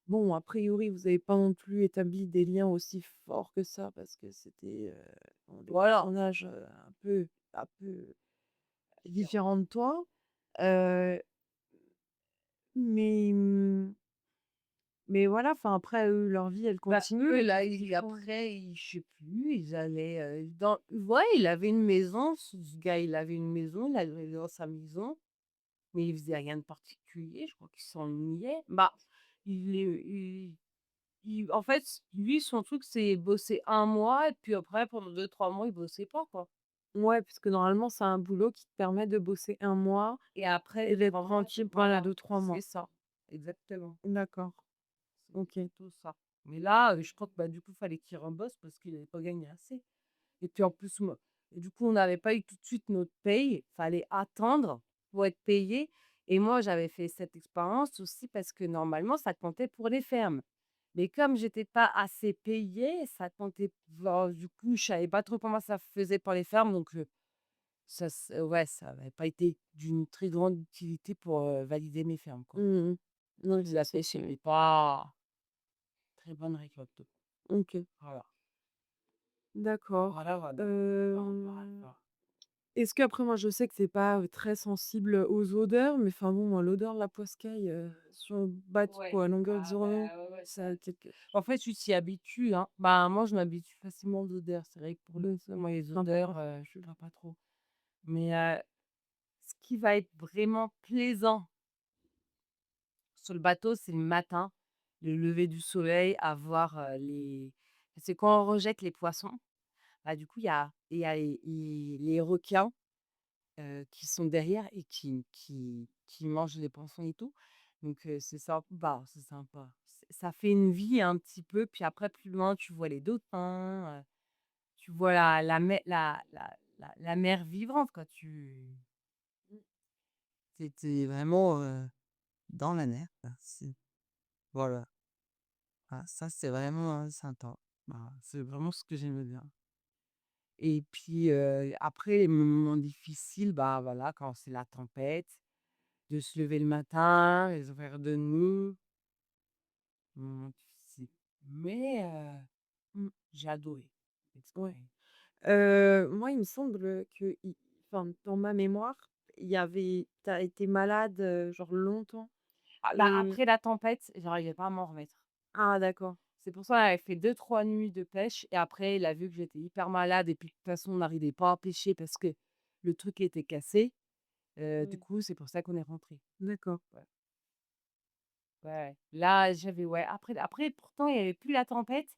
Speaker 1: Bon a priori vous avez pas non plus établi des liens aussi forts que ça parce que c'était, bon des
Speaker 2: Voilà.
Speaker 1: personnages, un peu
Speaker 2: Différent.
Speaker 1: différents de toi. Heu, mais, mais voilà, enfin après eux, leur vie elle
Speaker 2: Bah,
Speaker 1: continue,
Speaker 2: eux,
Speaker 1: mais
Speaker 2: là,
Speaker 1: qu'est-ce qu'ils
Speaker 2: ils
Speaker 1: font?
Speaker 2: après, je sais plus, ils allaient, dans ouais, il avait une maison, ce gars, il avait une maison, il allait dans sa maison, mais il faisait rien de particulier, je crois qu'il s'ennuyait. Bah, il est en fait, lui, son truc, c'est bosser un mois et puis après, pendant 2 3 mois, il bossait pas, quoi.
Speaker 1: Ouais, parce que normalement, c'est un boulot qui te permet de bosser un mois
Speaker 2: Et après,
Speaker 1: et d'être
Speaker 2: 3 mois,
Speaker 1: tranquille pendant
Speaker 2: voilà,
Speaker 1: 2 3 mois.
Speaker 2: c'est ça, exactement.
Speaker 1: D'accord,
Speaker 2: C'est
Speaker 1: OK.
Speaker 2: plutôt ça. Mais là, je crois que, bah, du coup, il fallait qu'il rembosse parce qu'il avait pas gagné assez. Et puis en plus, moi et du coup, on n'avait pas eu tout de suite notre paye, fallait attendre pour être payé. Et moi, j'avais fait cette expérience aussi parce que normalement, ça comptait pour les fermes. Mais comme j'étais pas assez payée, ça comptait bah, du coup, je savais pas trop comment ça faisait pour les fermes, donc ça ouais, ça avait pas été d'une très grande utilité pour, valider mes fermes, quoi.
Speaker 1: Mmh mh. Ouais,
Speaker 2: Puis la
Speaker 1: c'est
Speaker 2: pêche était pas très bonne récolte.
Speaker 1: OK,
Speaker 2: Voilà.
Speaker 1: d'accord.
Speaker 2: Voilà, voilà. Par rapport à
Speaker 1: Hem,
Speaker 2: ça.
Speaker 1: est-ce qu'après moi, je sais que tu es pas, très sensible, aux odeurs, mais enfin bon, moi, l'odeur de la poiscaille, sur le bateau,
Speaker 2: Ouais.
Speaker 1: quoi, à longueur de
Speaker 2: Ah
Speaker 1: journée,
Speaker 2: bah, ouais, ouais, ça
Speaker 1: ça a quelque
Speaker 2: en fait, tu t'y habitues, hein. Bah, moi, je m'habitue facilement aux odeurs. C'est vrai que pour le
Speaker 1: mmh,
Speaker 2: coup, moi, les
Speaker 1: sympa.
Speaker 2: odeurs, je ne pas trop. Mais, ce qui va être vraiment plaisant sur le bateau, c'est le matin, le lever du soleil, à voir, les c'est quand on rejette les poissons, bah, du coup, il y a les requins, qui sont derrière et qui mangent les poissons et tout. Donc c'est sympa. Ça fait une vie un petit peu, puis après plus loin, tu vois les dauphins, tu vois la mer vivante, quoi. Tu vraiment, dans la mer, quoi. Voilà. Ah ça, c'est vraiment, sympa. Bah, c'est vraiment ce que j'aime bien. Et puis, après les moments difficiles, bah, voilà, quand c'est la tempête, de se lever le matin, les horaires de nuit, moments difficiles. Mais,
Speaker 1: Mmh,
Speaker 2: j'ai adoré
Speaker 1: ouais.
Speaker 2: l'expérience.
Speaker 1: Moi, il me semble que enfin, dans ma mémoire, il y avait tu as été malade, genre longtemps.
Speaker 2: Ah bah,
Speaker 1: Heu,
Speaker 2: après la tempête, j'arrivais pas à m'en remettre.
Speaker 1: ah d'accord.
Speaker 2: C'est pour ça, on avait fait 2 3 nuits de pêche et après il a vu que j'étais hyper malade et puis de toute façon on n'arrivait pas à pêcher parce que le truc était cassé. Du
Speaker 1: Oui,
Speaker 2: coup, c'est pour ça qu'on est rentré.
Speaker 1: d'accord.
Speaker 2: Ouais, ouais, ouais. Là, j'avais ouais, après pourtant il y avait plus la tempête,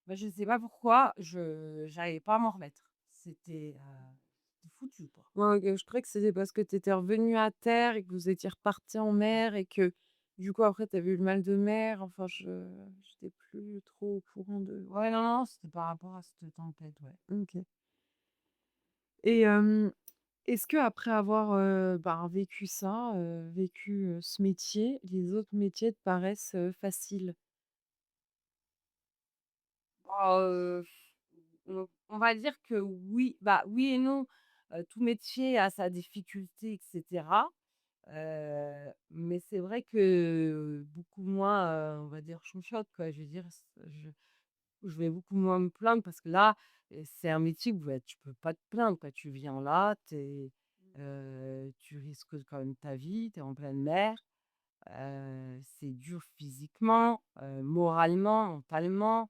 Speaker 2: bah, je sais pas pourquoi, je j'arrivais pas à m'en remettre. C'était, foutu, quoi.
Speaker 1: Ouais, OK, je croyais que c'était parce que tu étais revenue à terre et que vous étiez repartis en mer et que, du coup, après, tu avais eu le mal de mer. Enfin, j'étais plus trop au courant de
Speaker 2: Ouais, non, non, c'était par rapport à cette tempête, ouais.
Speaker 1: OK. Et est-ce qu'après avoir, ben, vécu ça, vécu, ce métier, les autres métiers te paraissent, faciles?
Speaker 2: Bah, on va dire que oui, bah, oui et non. Tout métier a sa difficulté et cetera. Mais c'est vrai que beaucoup moins, on va dire chonchotte, quoi. Je veux dire, je vais beaucoup moins me plaindre parce que là, c'est un métier où, bah, tu peux pas te plaindre, quoi. Tu viens là, tu risques quand même ta vie, tu es en pleine mer, c'est dur physiquement, moralement, mentalement,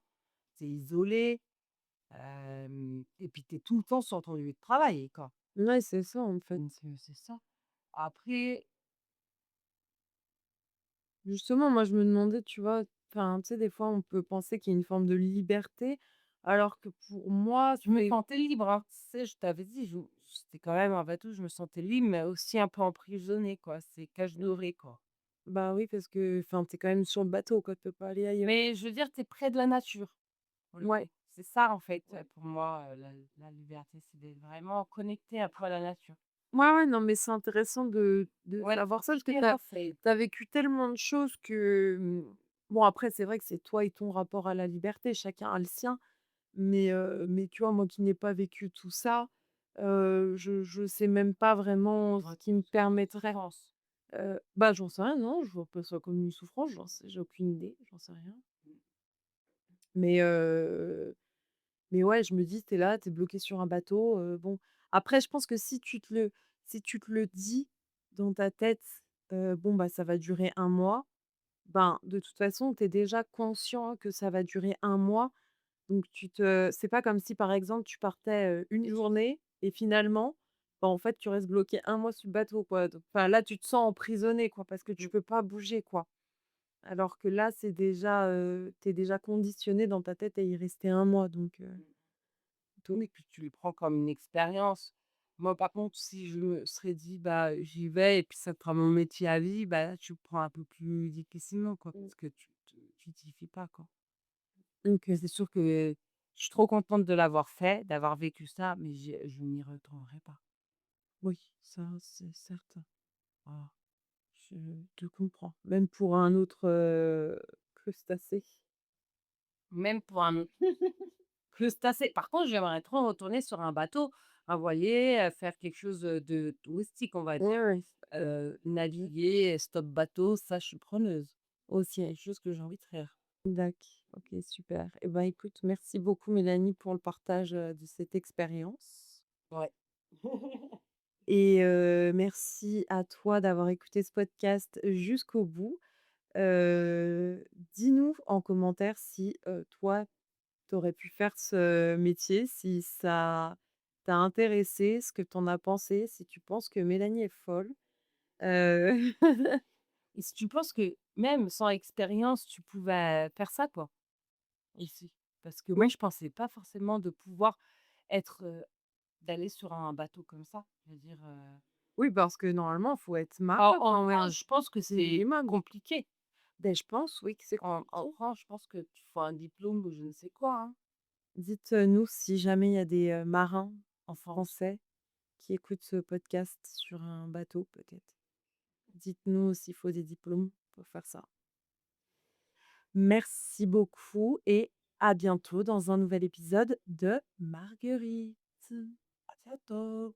Speaker 2: tu es isolé, et puis tu es tout le temps sur ton lieu de travail, quoi.
Speaker 1: Ouais, c'est ça, en fait.
Speaker 2: Donc c'est ça. Après,
Speaker 1: Justement, moi, je me demandais, tu vois, enfin, tu sais, des fois, on peut penser qu'il y a une forme de liberté, alors que pour moi,
Speaker 2: je me
Speaker 1: c'est
Speaker 2: sentais libre, hein. Tu sais, je t'avais dit, c'était quand même un bateau, je me sentais libre, mais aussi un peu emprisonnée, quoi. C'est cage dorée, quoi.
Speaker 1: bah, oui, parce que, enfin, tu es quand même sur le bateau, quoi, tu peux pas aller ailleurs.
Speaker 2: Mais je veux dire, tu es près de la nature, pour le
Speaker 1: Ouais.
Speaker 2: coup. C'est ça, en fait, pour moi, la liberté, c'est d'être vraiment connecté un peu à la nature.
Speaker 1: Ouais, ouais, non, mais c'est intéressant de
Speaker 2: Ouais,
Speaker 1: savoir ça parce que
Speaker 2: profiter,
Speaker 1: tu
Speaker 2: hein, c'est
Speaker 1: as vécu tellement de choses que, bon, après, c'est vrai que c'est toi et ton rapport à la liberté, chacun a le sien. Mais tu vois, moi qui n'ai pas vécu tout ça, je sais même pas vraiment ce
Speaker 2: votre
Speaker 1: qui me permettrait,
Speaker 2: souffrance.
Speaker 1: bah, j'en sais rien, non, je vois pas ça comme une souffrance, j'ai aucune idée, j'en sais rien. Mais mais ouais, je me dis: «Tu es là, tu es bloqué sur un bateau», bon. Après, je pense que si tu te le dis dans ta tête, bon, bah, ça va durer un mois, ben, de toute façon, tu es déjà conscient que ça va durer un mois. Donc c'est pas comme si, par exemple, tu partais, une journée et finalement, bah, en fait, tu restes bloqué un mois sur le bateau, quoi. Donc enfin, là, tu te sens emprisonné, quoi, parce que tu
Speaker 2: Mmh.
Speaker 1: peux pas bouger, quoi. Alors que là, c'est déjà, tu es déjà conditionné dans ta tête à y rester un mois, donc plutôt
Speaker 2: Oui, puis tu le prends comme une expérience. Moi, par contre, si je me serais dit: «Bah, j'y vais et puis ça fera mon métier à vie», bah, là, tu le prends un peu plus difficilement, quoi,
Speaker 1: mmh,
Speaker 2: parce que tu t'y fies pas, quoi.
Speaker 1: OK.
Speaker 2: C'est sûr que je suis trop contente de l'avoir fait, d'avoir vécu ça, mais je n'y retournerai pas.
Speaker 1: Oui, ça, c'est certain. Ah, je te comprends. Même pour un autre, crustacé.
Speaker 2: Même pour un autre crustacé. Par contre, j'aimerais trop retourner sur un bateau, un voilier, faire quelque chose, de touristique, on va dire.
Speaker 1: Ouais, ouais. Mmh.
Speaker 2: Naviguer, stop bateau, ça, je suis preneuse.
Speaker 1: Aussi.
Speaker 2: C'est quelque chose que j'ai envie de faire.
Speaker 1: Dac. OK, super. Et ben, écoute, merci beaucoup Mélanie pour le partage, de cette expérience
Speaker 2: Ouais.
Speaker 1: et merci à toi d'avoir écouté ce podcast jusqu'au bout. Dis-nous en commentaire si, toi, tu aurais pu faire ce métier, si ça t'a intéressé, ce que tu en as pensé, si tu penses que Mélanie est folle. Heu,
Speaker 2: Et si tu penses que même sans expérience, tu pouvais faire ça, quoi, aussi? Parce que moi,
Speaker 1: oui,
Speaker 2: je pensais pas forcément de pouvoir être, d'aller sur un bateau comme ça. Je veux dire,
Speaker 1: oui, parce que normalement, il faut être
Speaker 2: en
Speaker 1: marin
Speaker 2: en
Speaker 1: quand
Speaker 2: France,
Speaker 1: même,
Speaker 2: je pense que
Speaker 1: c'est
Speaker 2: c'est
Speaker 1: minimum.
Speaker 2: compliqué.
Speaker 1: Beh, je pense, oui, que c'est
Speaker 2: En
Speaker 1: compliqué.
Speaker 2: France, je pense que tu faut un diplôme ou je ne sais quoi, hein,
Speaker 1: Dites, nous si jamais il y a des, marins
Speaker 2: en France.
Speaker 1: français qui écoutent ce podcast sur un bateau peut-être. Dites-nous s'il faut des diplômes pour faire ça. Merci beaucoup et à bientôt dans un nouvel épisode de Marguerite.
Speaker 2: À bientôt.